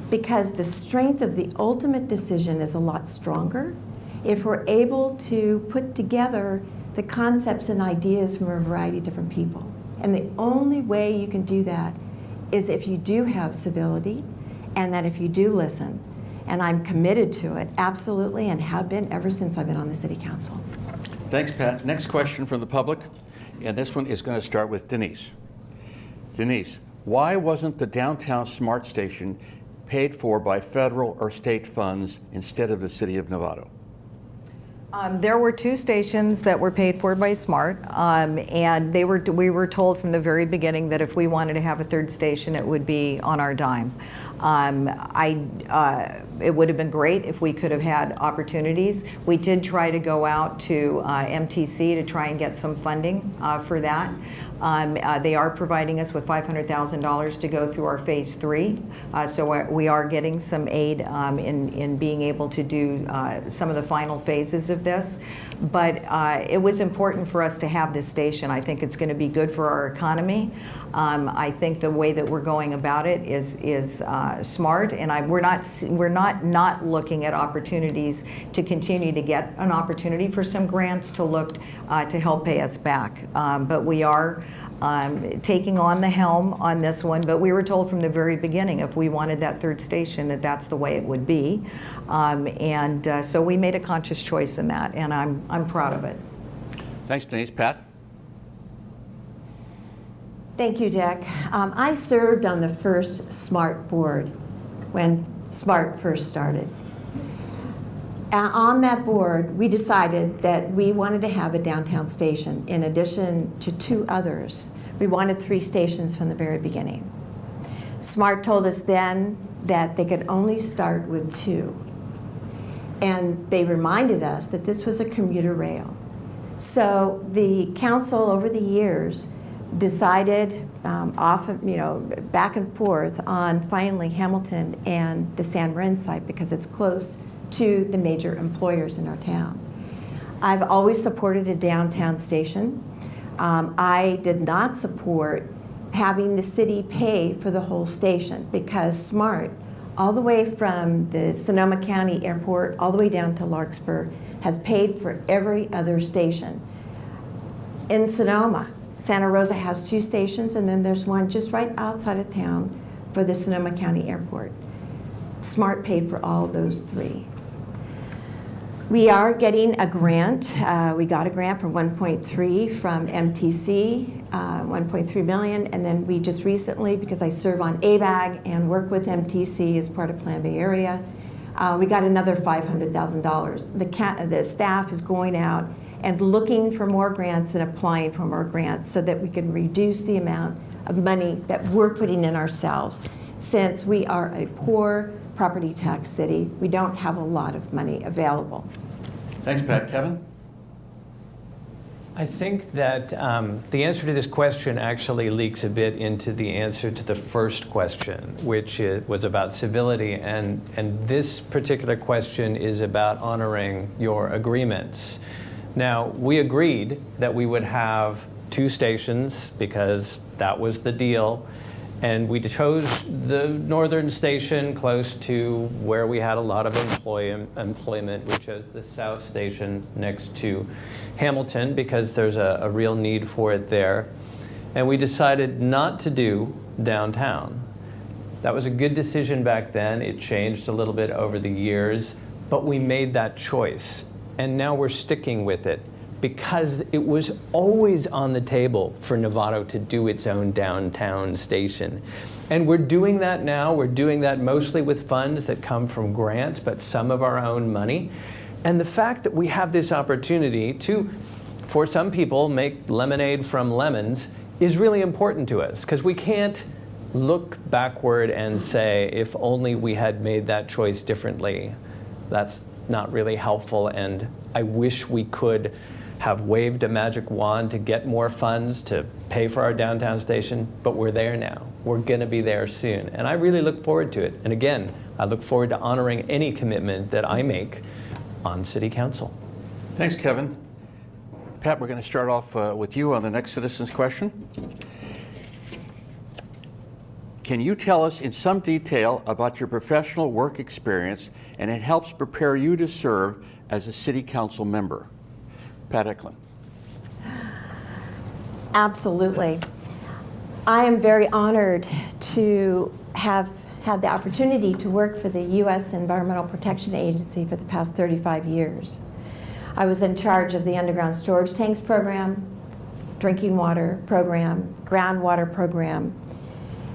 Because the strength of the ultimate decision is a lot stronger if we're able to put together the concepts and ideas from a variety of different people. And the only way you can do that is if you do have civility, and that if you do listen. and I'm committed to it, absolutely, and have been ever since I've been on the City Council. Thanks, Pat. Next question from the public, and this one is going to start with Denise. Denise, why wasn't the downtown smart station paid for by federal or state funds instead of the city of Novato? There were 2 stations that were paid for by SMART, and we were told from the very beginning that if we wanted to have a 3rd station, it would be on our dime. It would have been great if we could have had opportunities. We did try to go out to MTC to try and get some funding for that. They are providing us with $500,000 to go through our phase 3. So we are getting some aid in being able to do some of the final phases of this. But it was important for us to have this station. I think it's going to be good for our economy. I think the way that we're going about it is smart, and we're not looking at opportunities to continue to get an opportunity for some grants to look to help pay us back. But we are taking on the helm on this one, but we were told from the very beginning if we wanted that 3rd station that that's the way it would be. So we made a conscious choice in that, and I'm proud of it. Thanks, Denise. Pat? Thank you, Dick. I served on the first SMART board when SMART first started. On that board, we decided that we wanted to have a downtown station in addition to 2 others. We wanted 3 stations from the very beginning. SMART told us then that they could only start with 2. And they reminded us that this was a commuter rail. So the council over the years decided back and forth on finally Hamilton and the San Marin site because it's close to the major employers in our town. I've always supported a downtown station. I did not support having the city pay for the whole station because SMART, all the way from the Sonoma County Airport all the way down to Larkspur, has paid for every other station. In Sonoma, Santa Rosa has 2 stations, and then there's one just right outside of town for the Sonoma County Airport. SMART paid for all those 3. We are getting a grant. We got a grant for 1.3 from MTC, 1.3 million, and then we just recently, because I serve on ABAG and work with MTC as part of Plan Bay Area, we got another $500,000. The staff is going out and looking for more grants and applying for more grants so that we can reduce the amount of money that we're putting in ourselves. Since we are a poor property tax city, we don't have a lot of money available. Thanks, Pat. Kevin? I think that the answer to this question actually leaks a bit into the answer to the first question, which was about civility. And this particular question is about honoring your agreements. Now, we agreed that we would have 2 stations because that was the deal. And we chose the northern station close to where we had a lot of employment. We chose the south station next to Hamilton because there's a real need for it there. And we decided not to do downtown. That was a good decision back then. It changed a little bit over the years, but we made that choice. And now we're sticking with it, because it was always on the table for Novato to do its own downtown station. And we're doing that now. We're doing that mostly with funds that come from grants, but some of our own money. And the fact that we have this opportunity to, for some people, make lemonade from lemons is really important to us, because we can't look backward and say, if only we had made that choice differently. That's not really helpful, and I wish we could have waved a magic wand to get more funds to pay for our downtown station, but we're there now. We're going to be there soon, and I really look forward to it. And again, I look forward to honoring any commitment that I make on City Council. Thanks, Kevin. Pat, we're going to start off with you on the next citizen's question. Can you tell us in some detail about your professional work experience and it helps prepare you to serve as a City Council member? Pat Eklund. Absolutely. I am very honored to have had the opportunity to work for the U.S. Environmental Protection Agency for the past 35 years. I was in charge of the underground storage tanks program, drinking water program, groundwater program.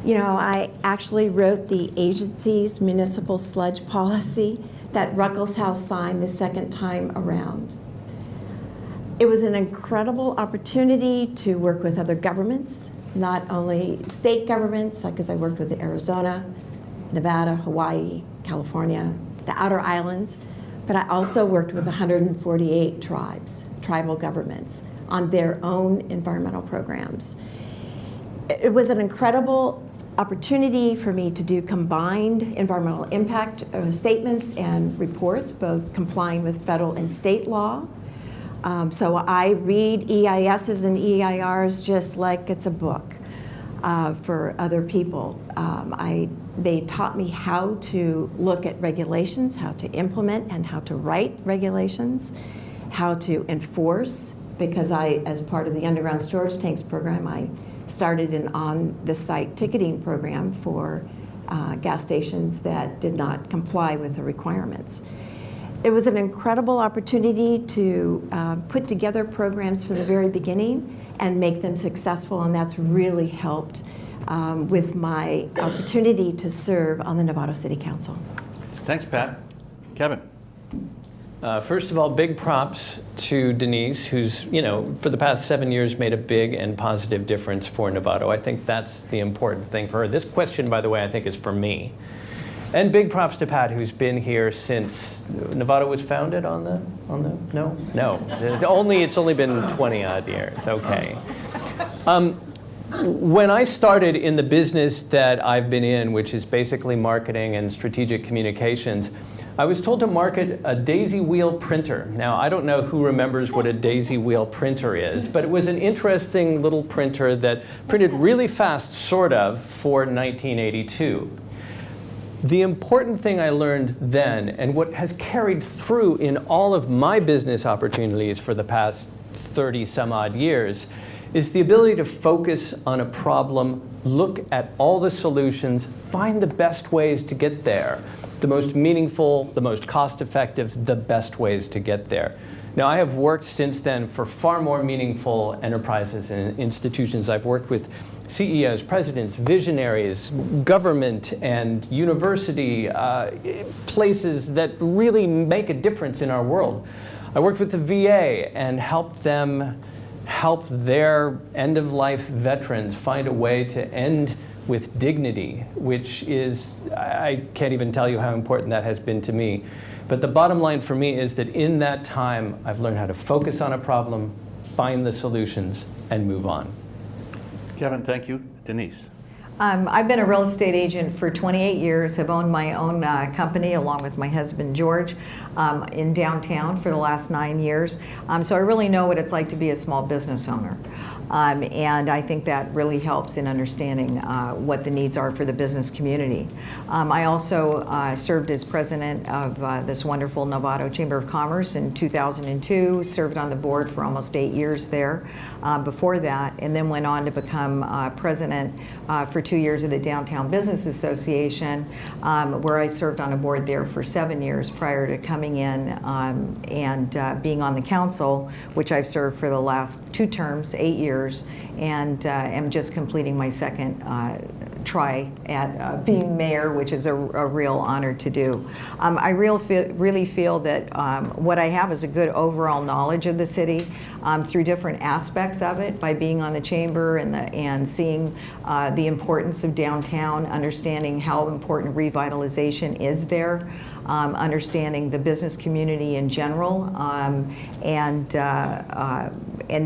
You know, I actually wrote the agency's municipal sludge policy that Ruckelshaus signed the second time around. It was an incredible opportunity to work with other governments, not only state governments, because I worked with Arizona, Nevada, Hawaii, California, the outer islands, but I also worked with 148 tribes, tribal governments, on their own environmental programs. It was an incredible opportunity for me to do combined environmental impact statements and reports, both complying with federal and state law. So I read EISs and EIRs just like it's a book for other people. They taught me how to look at regulations, how to implement and how to write regulations, how to enforce, because as part of the underground storage tanks program, I started an on-the-site ticketing program for gas stations that did not comply with the requirements. It was an incredible opportunity to put together programs from the very beginning and make them successful, and that's really helped with my opportunity to serve on the Novato City Council. Thanks, Pat. Kevin. First of all, big props to Denise, who's, you know, for the past 7 years made a big and positive difference for Novato. I think that's the important thing for her. This question, by the way, I think is for me. And big props to Pat, who's been here since Novato was founded on the no. It's only been 20 odd years. Okay. When I started in the business that I've been in, which is basically marketing and strategic communications, I was told to market a daisy wheel printer. Now, I don't know who remembers what a daisy wheel printer is, but it was an interesting little printer that printed really fast, sort of, for 1982. The important thing I learned then, and what has carried through in all of my business opportunities for the past 30 some odd years, is the ability to focus on a problem, look at all the solutions, find the best ways to get there, the most meaningful, the most cost-effective, the best ways to get there. Now, I have worked since then for far more meaningful enterprises and institutions. I've worked with CEOs, presidents, visionaries, government and university, places that really make a difference in our world. I worked with the VA and helped them help their end-of-life veterans find a way to end with dignity, which is, I can't even tell you how important that has been to me. But the bottom line for me is that in that time, I've learned how to focus on a problem, find the solutions, and move on. Kevin, thank you. Denise. I've been a real estate agent for 28 years, have owned my own company along with my husband George in downtown for the last 9 years. So I really know what it's like to be a small business owner. And I think that really helps in understanding what the needs are for the business community. I also served as president of this wonderful Novato Chamber of Commerce in 2002, served on the board for almost 8 years there before that, and then went on to become president for 2 years of the Downtown Business Association, where I served on a board there for 7 years prior to coming in and being on the council, which I've served for the last 2 terms, 8 years, and am just completing my second try at being mayor, which is a real honor to do. I really feel that what I have is a good overall knowledge of the city through different aspects of it by being on the chamber and seeing the importance of downtown, understanding how important revitalization is there, understanding the business community in general, and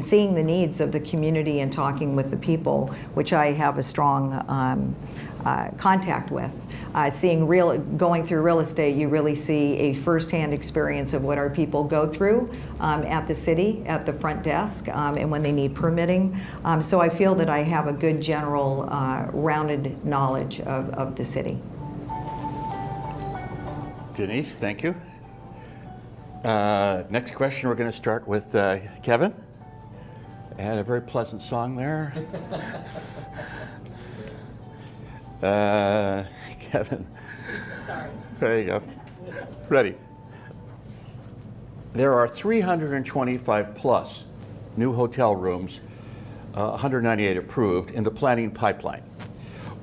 seeing the needs of the community and talking with the people, which I have a strong contact with. Going through real estate, you really see a firsthand experience of what our people go through at the city, at the front desk, and when they need permitting. So I feel that I have a good general rounded knowledge of the city. Denise, thank you. Next question, we're going to start with Kevin. And a very pleasant song there. Kevin. Sorry. There you go. Ready. There are 325 plus new hotel rooms, 198 approved, in the planning pipeline.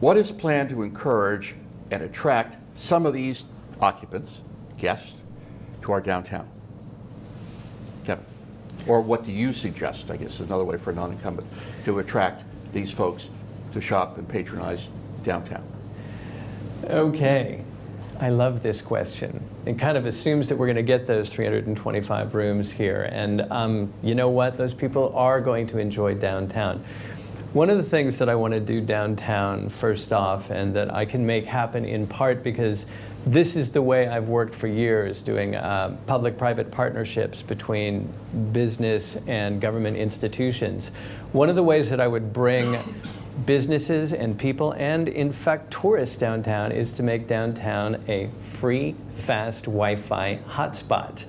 What is planned to encourage and attract some of these occupants, guests, to our downtown? Kevin. Or what do you suggest, I guess is another way for a non-incumbent, to attract these folks to shop and patronize downtown? Okay, I love this question. It kind of assumes that we're going to get those 325 rooms here. And you know what? Those people are going to enjoy downtown. One of the things that I want to do downtown, first off, and that I can make happen in part because this is the way I've worked for years, doing public-private partnerships between business and government institutions. One of the ways that I would bring businesses and people, and in fact tourists downtown, is to make downtown a free, fast Wi-Fi hotspot.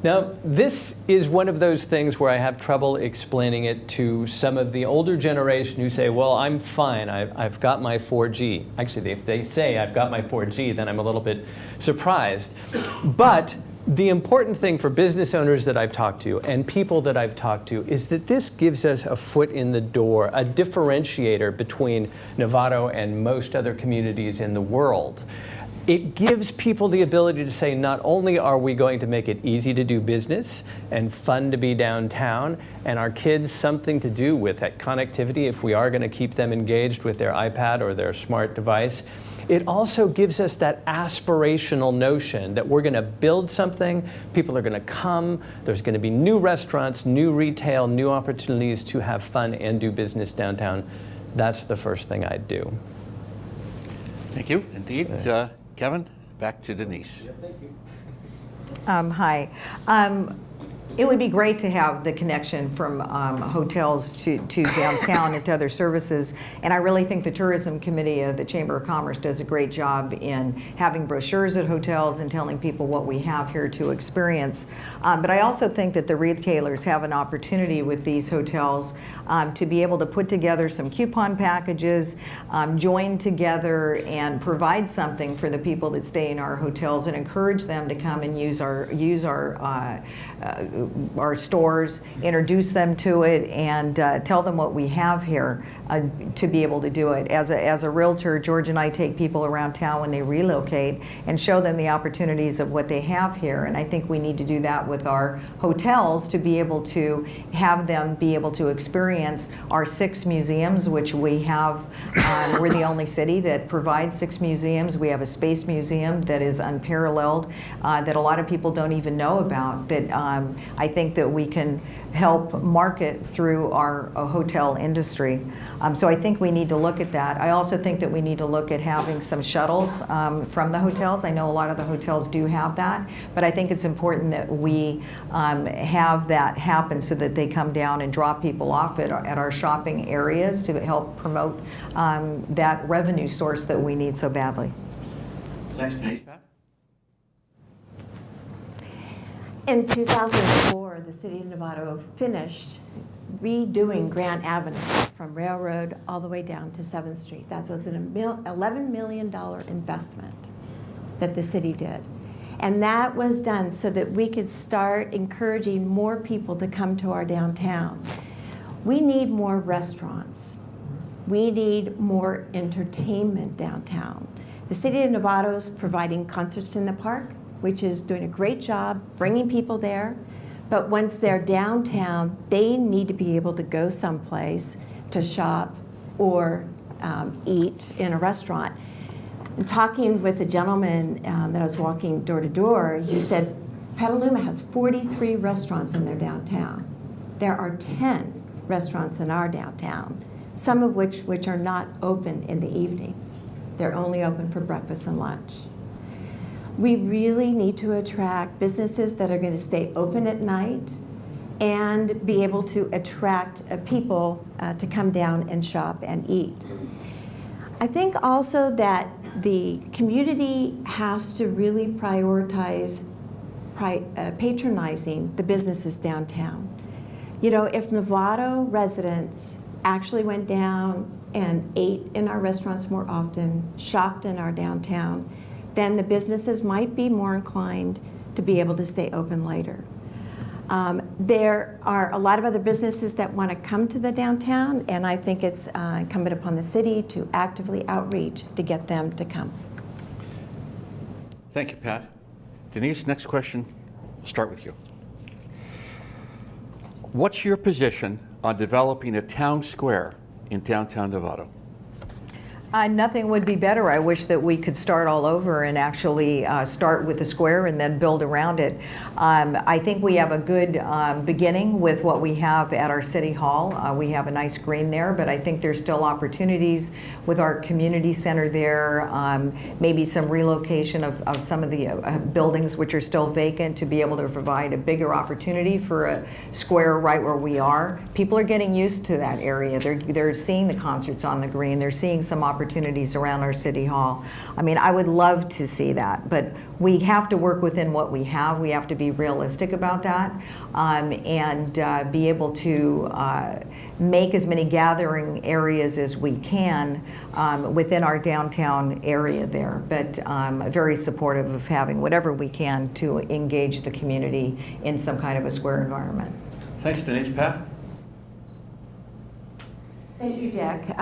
Now, this is one of those things where I have trouble explaining it to some of the older generation who say, well, I'm fine, I've got my 4G. Actually, if they say I've got my 4G, then I'm a little bit surprised. But the important thing for business owners that I've talked to and people that I've talked to is that this gives us a foot in the door, a differentiator between Novato and most other communities in the world. It gives people the ability to say, not only are we going to make it easy to do business and fun to be downtown, and our kids something to do with that connectivity if we are going to keep them engaged with their iPad or their smart device, it also gives us that aspirational notion that we're going to build something, people are going to come, there's going to be new restaurants, new retail, new opportunities to have fun and do business downtown. That's the first thing I'd do. Thank you. Indeed. Kevin, back to Denise. Yeah, thank you. Hi. It would be great to have the connection from hotels to downtown and to other services. And I really think the Tourism Committee of the Chamber of Commerce does a great job in having brochures at hotels and telling people what we have here to experience. But I also think that the retailers have an opportunity with these hotels to be able to put together some coupon packages, join together and provide something for the people that stay in our hotels and encourage them to come and use our stores, introduce them to it, and tell them what we have here to be able to do it. As a realtor, George and I take people around town when they relocate and show them the opportunities of what they have here. And I think we need to do that with our hotels to be able to have them be able to experience our 6 museums, which we have. We're the only city that provides 6 museums. We have a space museum that is unparalleled, that a lot of people don't even know about, that I think that we can help market through our hotel industry. So I think we need to look at that. I also think that we need to look at having some shuttles from the hotels. I know a lot of the hotels do have that, but I think it's important that we have that happen so that they come down and drop people off at our shopping areas to help promote that revenue source that we need so badly. Thanks, Denise. Pat? In 2004, the city of Novato finished redoing Grant Avenue from Railroad all the way down to 7th Street. That was an $11 million investment that the city did. And that was done so that we could start encouraging more people to come to our downtown. We need more restaurants. We need more entertainment downtown. The city of Novato is providing concerts in the park, which is doing a great job bringing people there. But once they're downtown, they need to be able to go someplace to shop or eat in a restaurant. And talking with a gentleman that I was walking door to door, he said, Petaluma has 43 restaurants in their downtown. There are 10 restaurants in our downtown, some of which are not open in the evenings. They're only open for breakfast and lunch. We really need to attract businesses that are going to stay open at night and be able to attract people to come down and shop and eat. I think also that the community has to really prioritize patronizing the businesses downtown. You know, if Novato residents actually went down and ate in our restaurants more often, shopped in our downtown, then the businesses might be more inclined to be able to stay open later. There are a lot of other businesses that want to come to the downtown, and I think it's incumbent upon the city to actively outreach to get them to come. Thank you, Pat. Denise, next question. We'll start with you. What's your position on developing a town square in downtown Novato? Nothing would be better. I wish that we could start all over and actually start with the square and then build around it. I think we have a good beginning with what we have at our city hall. We have a nice green there, but I think there's still opportunities with our community center there, maybe some relocation of some of the buildings which are still vacant to be able to provide a bigger opportunity for a square right where we are. People are getting used to that area. They're seeing the concerts on the green. They're seeing some opportunities around our city hall. I mean, I would love to see that, but we have to work within what we have. We have to be realistic about that, and be able to make as many gathering areas as we can within our downtown area there. But I'm very supportive of having whatever we can to engage the community in some kind of a square environment. Thanks, Denise. Pat? Thank you, Dick.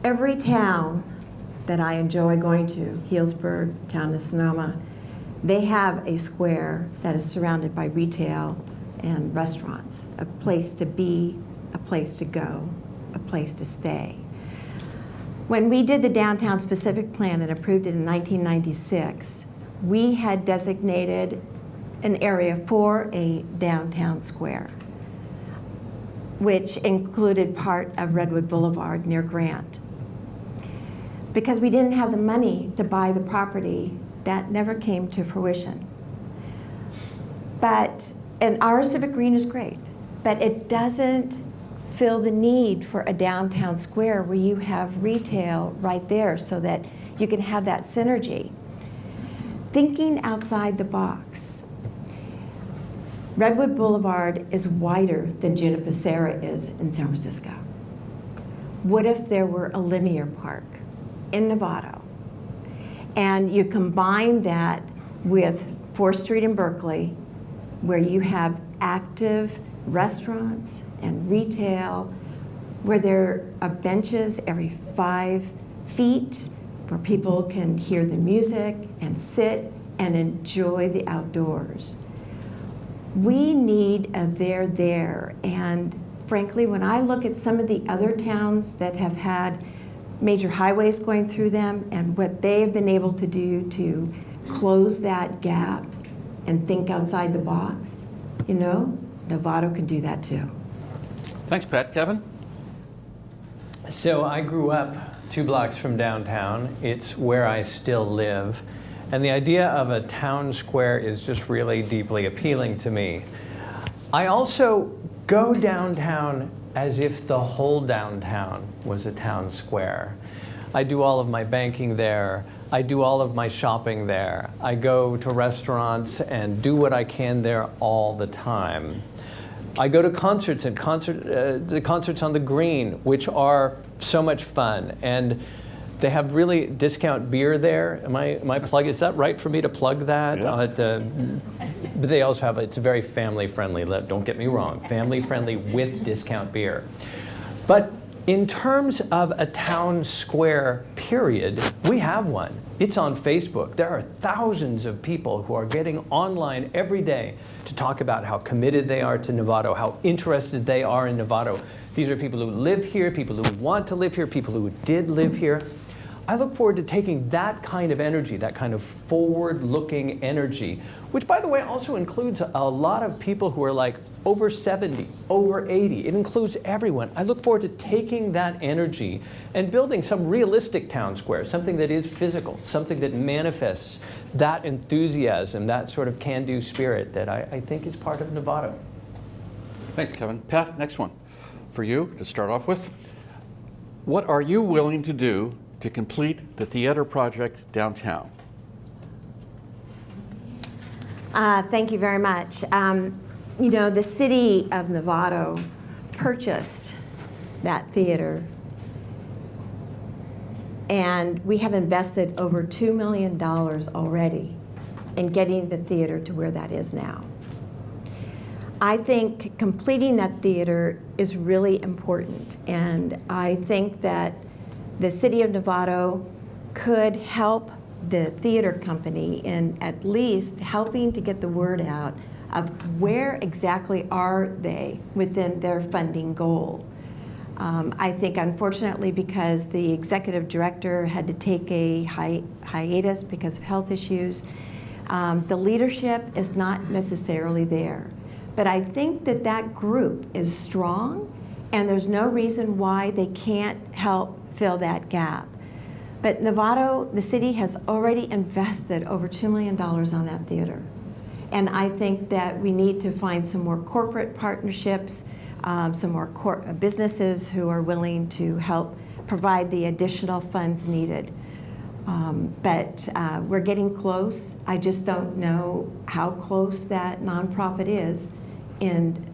Every town that I enjoy going to, Healdsburg, town of Sonoma, they have a square that is surrounded by retail and restaurants, a place to be, a place to go, a place to stay. When we did the downtown specific plan and approved it in 1996, we had designated an area for a downtown square, which included part of Redwood Boulevard near Grant. Because we didn't have the money to buy the property, that never came to fruition. And our Civic Green is great, but it doesn't fill the need for a downtown square where you have retail right there so that you can have that synergy. Thinking outside the box. Redwood Boulevard is wider than Junipero is in San Francisco. What if there were a linear park in Novato, and you combine that with 4th Street in Berkeley, where you have active restaurants and retail, where there are benches every 5 feet, where people can hear the music and sit and enjoy the outdoors. We need a there, and frankly, when I look at some of the other towns that have had major highways going through them and what they've been able to do to close that gap and think outside the box, you know, Novato can do that too. Thanks, Pat. Kevin? So I grew up 2 blocks from downtown. It's where I still live. And the idea of a town square is just really deeply appealing to me. I also go downtown as if the whole downtown was a town square. I do all of my banking there. I do all of my shopping there. I go to restaurants and do what I can there all the time. I go to concerts and the concerts on the Green, which are so much fun. And they have really discount beer there. Am I plug? Is that right for me to plug that? Yeah. But they also have, it's very family friendly. Don't get me wrong, family friendly with discount beer. But in terms of a town square, period, we have one. It's on Facebook. There are thousands of people who are getting online every day to talk about how committed they are to Novato, how interested they are in Novato. These are people who live here, people who want to live here, people who did live here. I look forward to taking that kind of energy, that kind of forward-looking energy, which, by the way, also includes a lot of people who are like over 70, over 80. It includes everyone. I look forward to taking that energy and building some realistic town square, something that is physical, something that manifests that enthusiasm, that sort of can-do spirit that I think is part of Novato. Thanks, Kevin. Pat, next one for you to start off with. What are you willing to do to complete the theater project downtown? Thank you very much. You know, the city of Novato purchased that theater, and we have invested over $2 million already in getting the theater to where that is now. I think completing that theater is really important, and I think that the city of Novato could help the theater company in at least helping to get the word out of where exactly are they within their funding goal. I think unfortunately, because the executive director had to take a hiatus because of health issues, the leadership is not necessarily there. But I think that that group is strong, and there's no reason why they can't help fill that gap. But Novato, the city has already invested over $2 million on that theater. And I think that we need to find some more corporate partnerships, some more businesses who are willing to help provide the additional funds needed. But we're getting close. I just don't know how close that nonprofit is in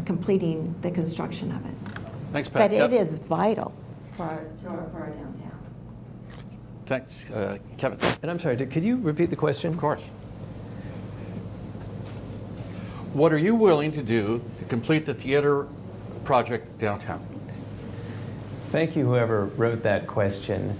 completing the construction of it. Thanks, Pat. But it is vital for our downtown. Thanks, Kevin. And I'm sorry, could you repeat the question? Of course. What are you willing to do to complete the theater project downtown? Thank you, whoever wrote that question.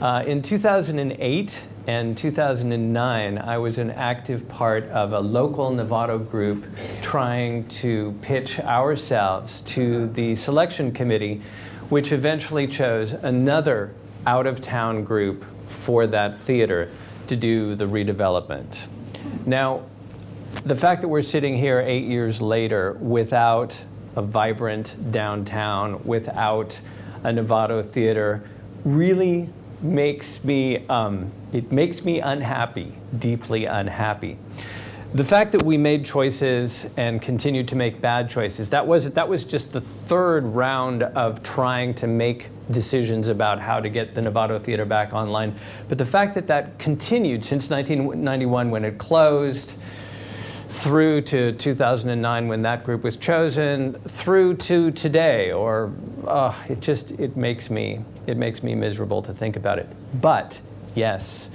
In 2008 and 2009, I was an active part of a local Novato group trying to pitch ourselves to the selection committee, which eventually chose another out-of-town group for that theater to do the redevelopment. Now, the fact that we're sitting here 8 years later without a vibrant downtown, without a Novato theater, really makes me, it makes me unhappy, deeply unhappy. The fact that we made choices and continued to make bad choices, that was just the third round of trying to make decisions about how to get the Novato Theater back online. But the fact that that continued since 1991 when it closed, through to 2009 when that group was chosen, through to today, or it makes me miserable to think about it. But yes,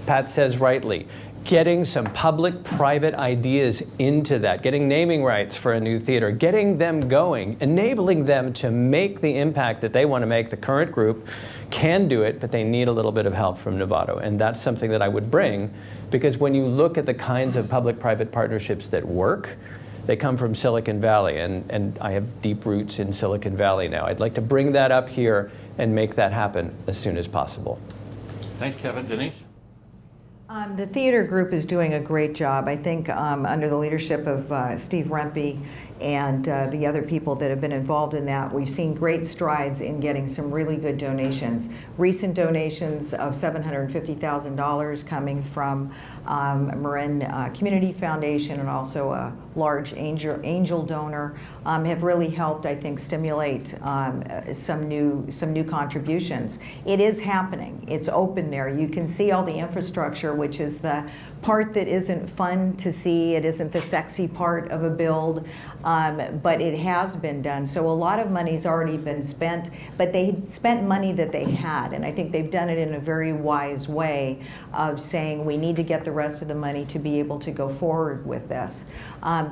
Pat says rightly, getting some public-private ideas into that, getting naming rights for a new theater, getting them going, enabling them to make the impact that they want to make. The current group can do it, but they need a little bit of help from Novato, and that's something that I would bring, because when you look at the kinds of public-private partnerships that work, they come from Silicon Valley, and I have deep roots in Silicon Valley now. I'd like to bring that up here and make that happen as soon as possible. Thanks, Kevin. Denise? The theater group is doing a great job. I think under the leadership of Steve Rempe and the other people that have been involved in that, we've seen great strides in getting some really good donations. Recent donations of $750,000 coming from Marin Community Foundation and also a large angel donor have really helped, I think, stimulate some new contributions. It is happening. It's open there. You can see all the infrastructure, which is the part that isn't fun to see. It isn't the sexy part of a build, but it has been done. So a lot of money's already been spent, but they spent money that they had, and I think they've done it in a very wise way of saying we need to get the rest of the money to be able to go forward with this.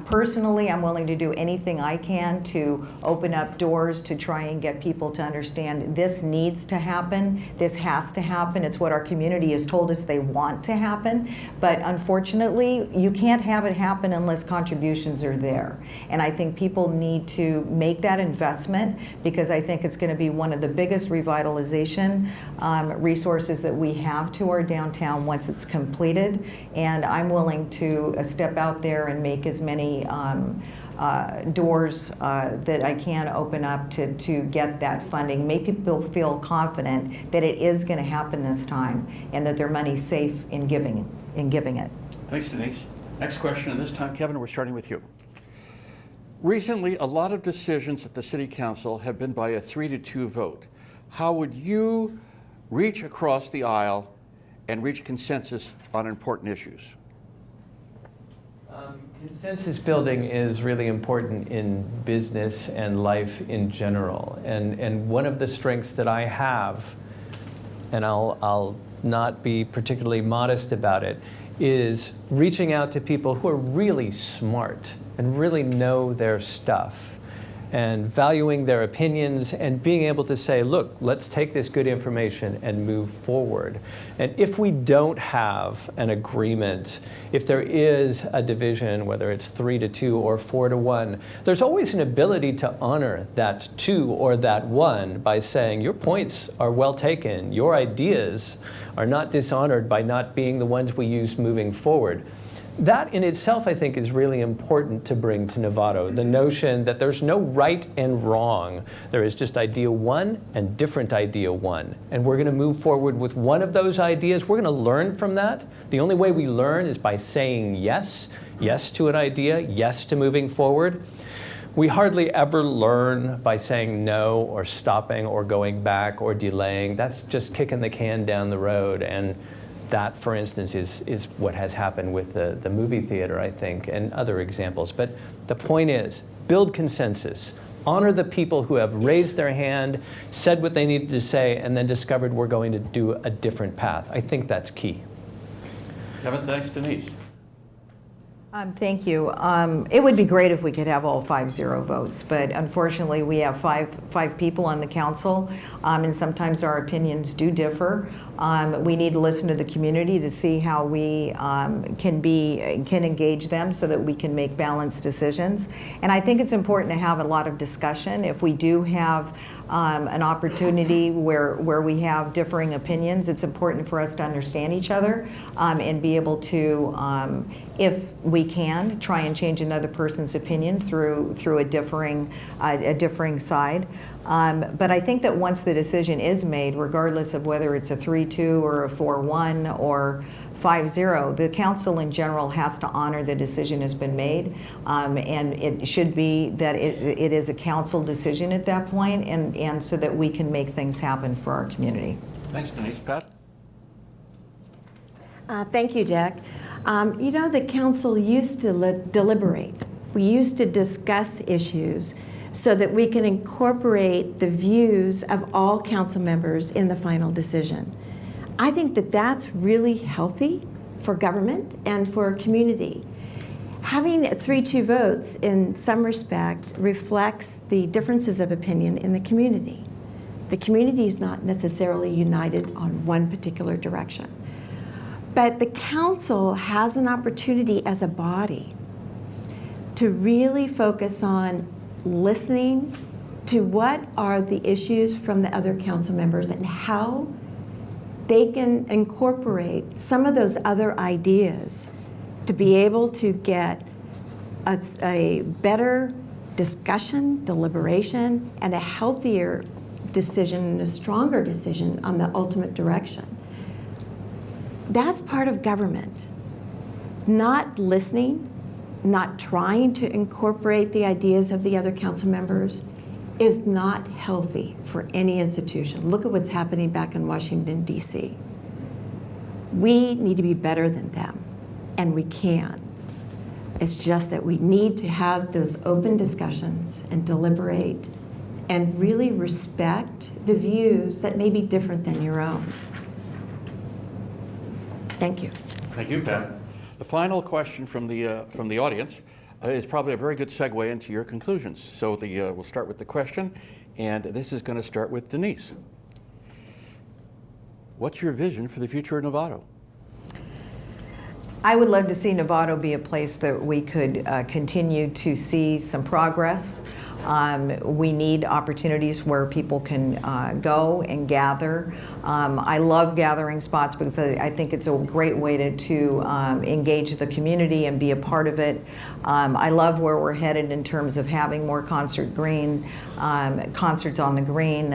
Personally, I'm willing to do anything I can to open up doors to try and get people to understand this needs to happen, this has to happen. It's what our community has told us they want to happen, but unfortunately, you can't have it happen unless contributions are there. And I think people need to make that investment, because I think it's going to be one of the biggest revitalization resources that we have to our downtown once it's completed. And I'm willing to step out there and make as many doors that I can open up to get that funding, make people feel confident that it is going to happen this time and that their money's safe in giving it. Thanks, Denise. Next question, and this time, Kevin, we're starting with you. Recently, a lot of decisions at the City Council have been by a 3-2 vote. How would you reach across the aisle and reach consensus on important issues? Can Consensus building is really important in business and life in general. And one of the strengths that I have, and I'll not be particularly modest about it, is reaching out to people who are really smart and really know their stuff, and valuing their opinions and being able to say, look, let's take this good information and move forward. And if we don't have an agreement, if there is a division, whether it's 3-2 or 4-1, there's always an ability to honor that 2 or that 1 by saying, your points are well taken, your ideas are not dishonored by not being the ones we use moving forward. That in itself, I think, is really important to bring to Novato. The notion that there's no right and wrong. There is just idea 1 and different idea 1. And we're going to move forward with one of those ideas. We're going to learn from that. The only way we learn is by saying yes. Yes to an idea, yes to moving forward. We hardly ever learn by saying no or stopping or going back or delaying. That's just kicking the can down the road. And that, for instance, is what has happened with the movie theater, I think, and other examples. But the point is, build consensus. Honor the people who have raised their hand, said what they needed to say, and then discovered we're going to do a different path. I think that's key. Kevin, thanks. Denise. Thank you. It would be great if we could have all 5-0 votes, but unfortunately we have five people on the council, and sometimes our opinions do differ. We need to listen to the community to see how we can engage them so that we can make balanced decisions. And I think it's important to have a lot of discussion. If we do have an opportunity where we have differing opinions, it's important for us to understand each other and be able to, if we can, try and change another person's opinion through a differing side. But I think that once the decision is made, regardless of whether it's a 3-2 or a 4-1 or 5-0, the council in general has to honor the decision has been made, and it should be that it is a council decision at that point, and so that we can make things happen for our community. Thanks, Denise. Pat? Thank you, Dick. You know, the council used to deliberate. We used to discuss issues so that we can incorporate the views of all council members in the final decision. I think that that's really healthy for government and for community. Having 3-2 votes in some respect reflects the differences of opinion in the community. The community is not necessarily united on one particular direction. But the council has an opportunity as a body to really focus on listening to what are the issues from the other council members and how they can incorporate some of those other ideas to be able to get a better discussion, deliberation, and a healthier decision and a stronger decision on the ultimate direction. That's part of government. Not listening, not trying to incorporate the ideas of the other council members is not healthy for any institution. Look at what's happening back in Washington, D.C. We need to be better than them, and we can. It's just that we need to have those open discussions and deliberate and really respect the views that may be different than your own. Thank you. Thank you, Pat. The final question from the audience is probably a very good segue into your conclusions. So we'll start with the question, and this is going to start with Denise. What's your vision for the future of Novato? I would love to see Novato be a place that we could continue to see some progress. We need opportunities where people can go and gather. I love gathering spots because I think it's a great way to engage the community and be a part of it. I love where we're headed in terms of having more concerts on the green.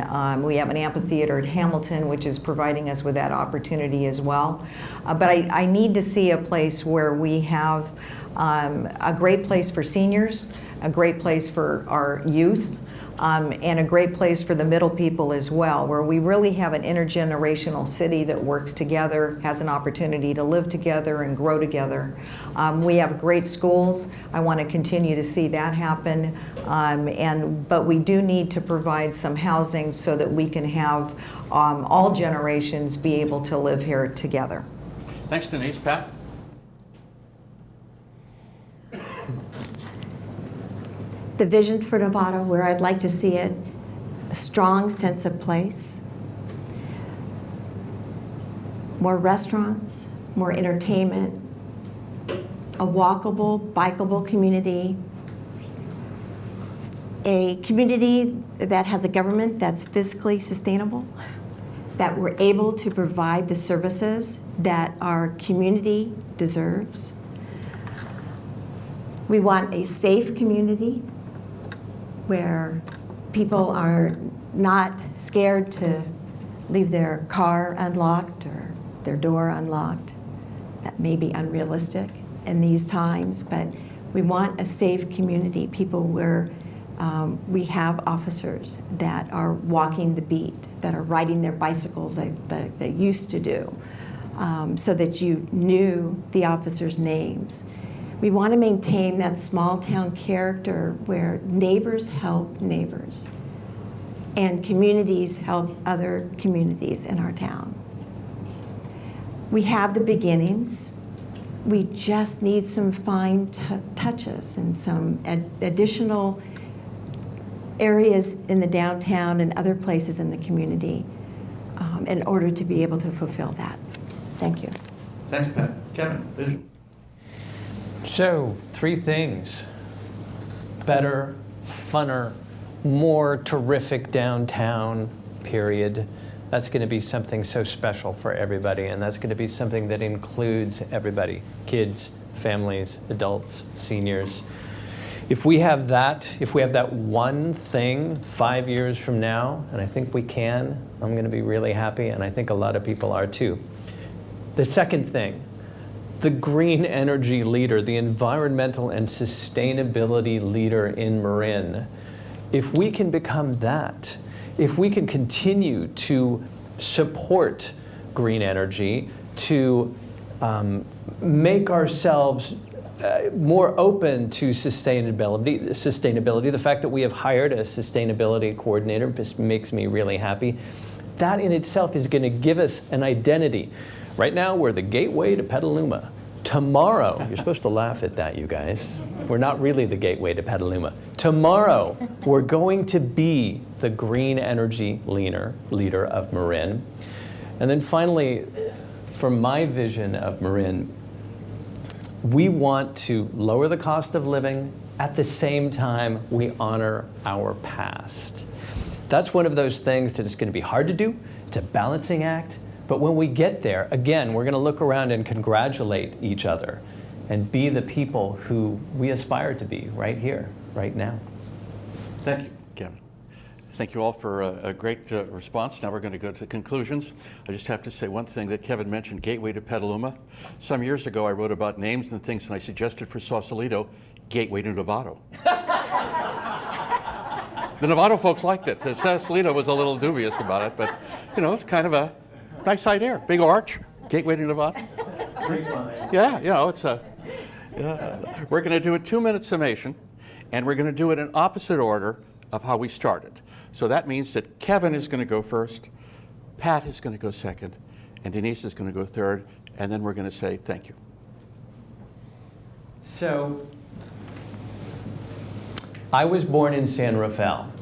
We have an amphitheater at Hamilton, which is providing us with that opportunity as well. But I need to see a place where we have a great place for seniors, a great place for our youth, and a great place for the middle people as well, where we really have an intergenerational city that works together, has an opportunity to live together and grow together. We have great schools. I want to continue to see that happen, but we do need to provide some housing so that we can have all generations be able to live here together. Thanks, Denise. Pat? The vision for Novato, where I'd like to see it, a strong sense of place, more restaurants, more entertainment, a walkable, bikeable community, a community that has a government that's fiscally sustainable, that we're able to provide the services that our community deserves. We want a safe community where people are not scared to leave their car unlocked or their door unlocked. That may be unrealistic in these times, but we want a safe community, people where we have officers that are walking the beat, that are riding their bicycles that they used to do, so that you knew the officers' names. We want to maintain that small town character where neighbors help neighbors and communities help other communities in our town. We have the beginnings. We just need some fine touches and some additional areas in the downtown and other places in the community in order to be able to fulfill that. Thank you. Thanks, Pat. Kevin, vision. So, 3 things. Better, funner, more terrific downtown, period. That's going to be something so special for everybody, and that's going to be something that includes everybody, kids, families, adults, seniors. If we have that one thing 5 years from now, and I think we can, I'm going to be really happy, and I think a lot of people are too. The second thing, the green energy leader, the environmental and sustainability leader in Marin. If we can become that, if we can continue to support green energy, to make ourselves more open to sustainability, the fact that we have hired a sustainability coordinator just makes me really happy. That in itself is going to give us an identity. Right now, we're the gateway to Petaluma. Tomorrow, you're supposed to laugh at that, you guys. We're not really the gateway to Petaluma. Tomorrow, we're going to be the green energy leader of Marin. And then finally, from my vision of Marin, we want to lower the cost of living. At the same time, we honor our past. That's one of those things that is going to be hard to do. It's a balancing act. But when we get there, again, we're going to look around and congratulate each other and be the people who we aspire to be right here, right now. Thank you, Kevin. Thank you all for a great response. Now we're going to go to the conclusions. I just have to say one thing that Kevin mentioned, Gateway to Petaluma. Some years ago, I wrote about names and things, and I suggested for Sausalito, Gateway to Novato. The Novato folks liked it. Sausalito was a little dubious about it, but, you know, it's kind of a nice side air. Big arch, Gateway to Novato. Yeah, you know, it's a... we're going to do a 2-minute summation, and we're going to do it in opposite order of how we started. So that means that Kevin is going to go first, Pat is going to go second, and Denise is going to go third, and then we're going to say thank you. So, I was born in San Rafael,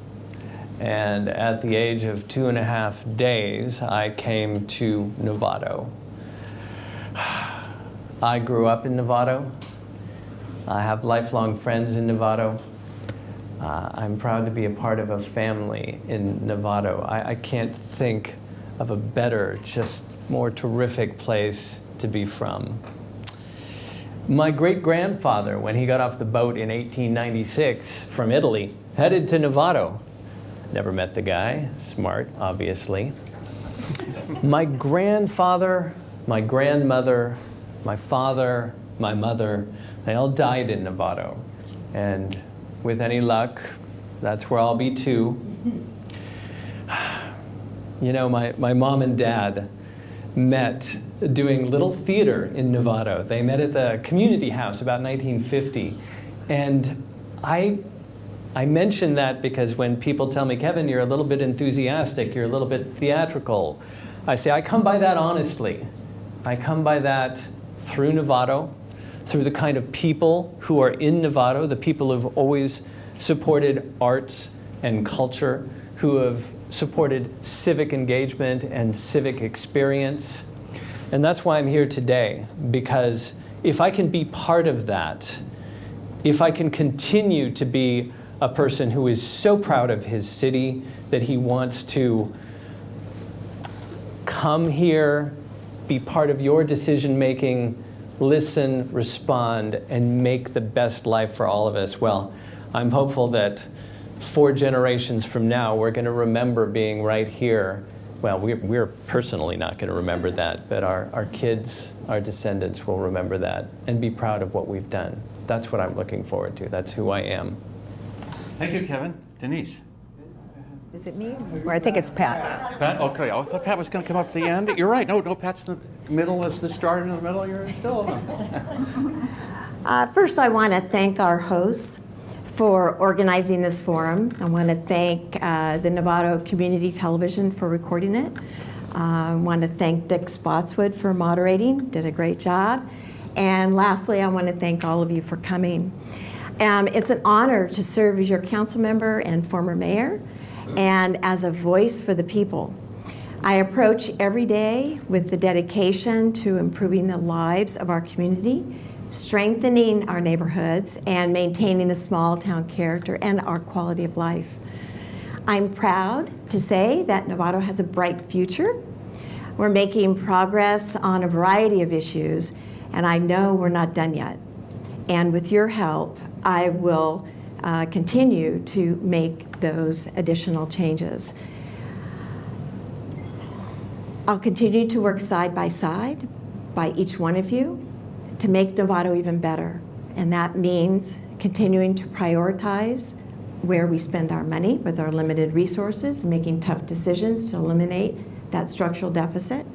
and at the age of 2.5 days, I came to Novato. I grew up in Novato. I have lifelong friends in Novato. I'm proud to be a part of a family in Novato. I can't think of a better, just more terrific place to be from. My great-grandfather, when he got off the boat in 1896 from Italy, headed to Novato. Never met the guy, smart, obviously. My grandfather, my grandmother, my father, my mother, they all died in Novato. And with any luck, That's where I'll be too. You know, my mom and dad met doing little theater in Novato. They met at the community house about 1950. And I mention that because when people tell me, Kevin, you're a little bit enthusiastic, you're a little bit theatrical, I say, I come by that honestly. I come by that through Novato, through the kind of people who are in Novato, the people who've always supported arts and culture, who have supported civic engagement and civic experience. And that's why I'm here today, because if I can be part of that, if I can continue to be a person who is so proud of his city that he wants to come here, be part of your decision-making, listen, respond, and make the best life for all of us, well, I'm hopeful that 4 generations from now, we're going to remember being right here. Well, we're personally not going to remember that, but our kids, our descendants will remember that and be proud of what we've done. That's what I'm looking forward to. That's who I am. Thank you, Kevin. Denise? Is it me? Or I think it's Pat. Pat? Okay, I thought Pat was going to come up at the end. You're right. No, Pat's in the middle. Is the start in the middle? You're still First, I want to thank our hosts for organizing this forum. I want to thank the Novato Community Television for recording it. I want to thank Dick Spotswood for moderating, did a great job. And lastly, I want to thank all of you for coming. It's an honor to serve as your council member and former mayor, and as a voice for the people. I approach every day with the dedication to improving the lives of our community, strengthening our neighborhoods, and maintaining the small town character and our quality of life. I'm proud to say that Novato has a bright future. We're making progress on a variety of issues, and I know we're not done yet. And with your help, I will continue to make those additional changes. I'll continue to work side by side by each one of you to make Novato even better. And that means continuing to prioritize where we spend our money with our limited resources, making tough decisions to eliminate that structural deficit.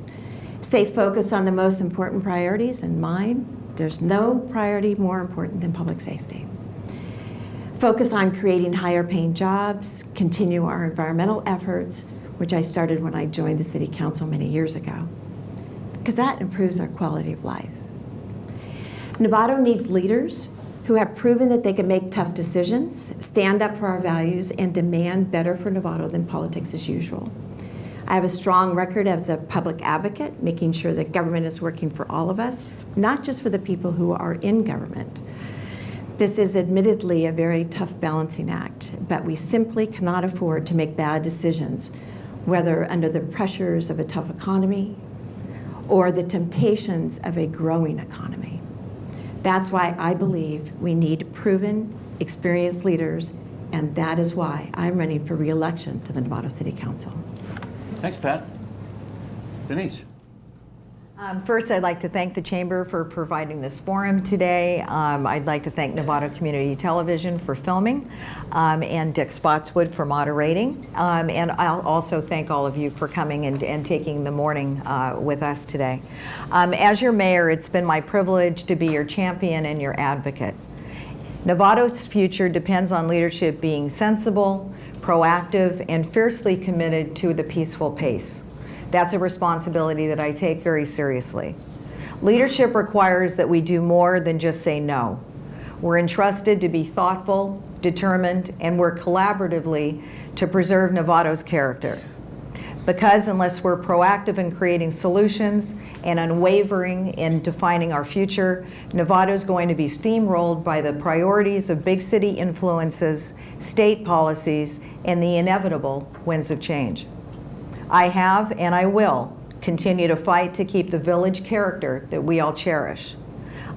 Stay focused on the most important priorities, and mine, there's no priority more important than public safety. Focus on creating higher paying jobs, continue our environmental efforts, which I started when I joined the City Council many years ago, because that improves our quality of life. Novato needs leaders who have proven that they can make tough decisions, stand up for our values, and demand better for Novato than politics as usual. I have a strong record as a public advocate, making sure that government is working for all of us, not just for the people who are in government. This is admittedly a very tough balancing act, but we simply cannot afford to make bad decisions, whether under the pressures of a tough economy or the temptations of a growing economy. That's why I believe we need proven, experienced leaders, and that is why I'm running for re-election to the Novato City Council. Thanks, Pat. Denise? First, I'd like to thank the Chamber for providing this forum today. I'd like to thank Novato Community Television for filming, and Dick Spotswood for moderating. And I'll also thank all of you for coming and taking the morning with us today. As your mayor, it's been my privilege to be your champion and your advocate. Novato's future depends on leadership being sensible, proactive, and fiercely committed to the peaceful pace. That's a responsibility that I take very seriously. Leadership requires that we do more than just say no. We're entrusted to be thoughtful, determined, and work collaboratively to preserve Novato's character. Because unless we're proactive in creating solutions and unwavering in defining our future, Novato's going to be steamrolled by the priorities of big city influences, state policies, and the inevitable winds of change. I have and I will continue to fight to keep the village character that we all cherish.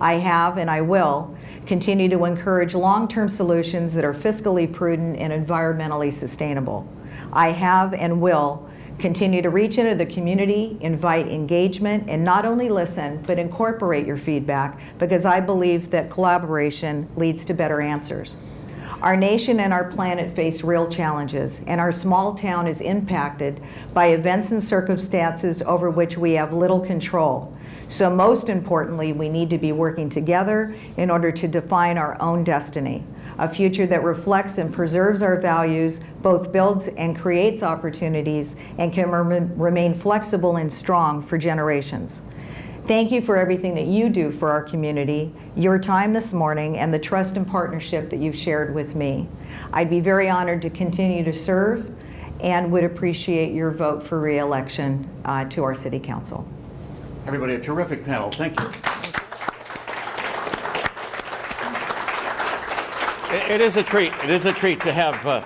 I have and I will continue to encourage long-term solutions that are fiscally prudent and environmentally sustainable. I have and will continue to reach into the community, invite engagement, and not only listen, but incorporate your feedback, because I believe that collaboration leads to better answers. Our nation and our planet face real challenges, and our small town is impacted by events and circumstances over which we have little control. So most importantly, we need to be working together in order to define our own destiny, a future that reflects and preserves our values, both builds and creates opportunities, and can remain flexible and strong for generations. Thank you for everything that you do for our community, your time this morning, and the trust and partnership that you've shared with me. I'd be very honored to continue to serve and would appreciate your vote for re-election to our City Council. Everybody, a terrific panel. Thank you. It is a treat. It is a treat to have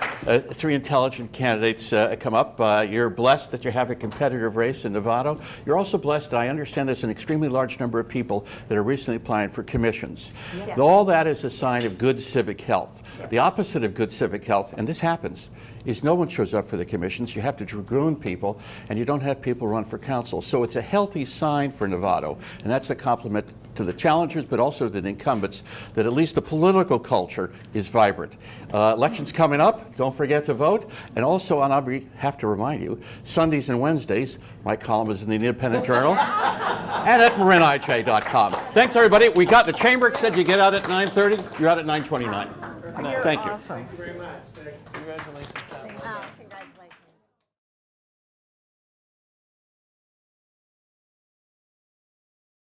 three intelligent candidates come up. You're blessed that you have a competitive race in Novato. You're also blessed that I understand there's an extremely large number of people that are recently applying for commissions. Yes. All that is a sign of good civic health. The opposite of good civic health, and this happens, is no one shows up for the commissions. You have to dragoon people, and you don't have people run for council. So it's a healthy sign for Novato, and that's a compliment to the challengers, but also to the incumbents, that at least the political culture is vibrant. Elections coming up, don't forget to vote. And also, and I have to remind you, Sundays and Wednesdays, my column is in the Independent Journal and at marinij.com. Thanks, everybody. We got the chamber said you get out at 9:30. You're out at 9:29. Thank you. Thank you very much. Congratulations.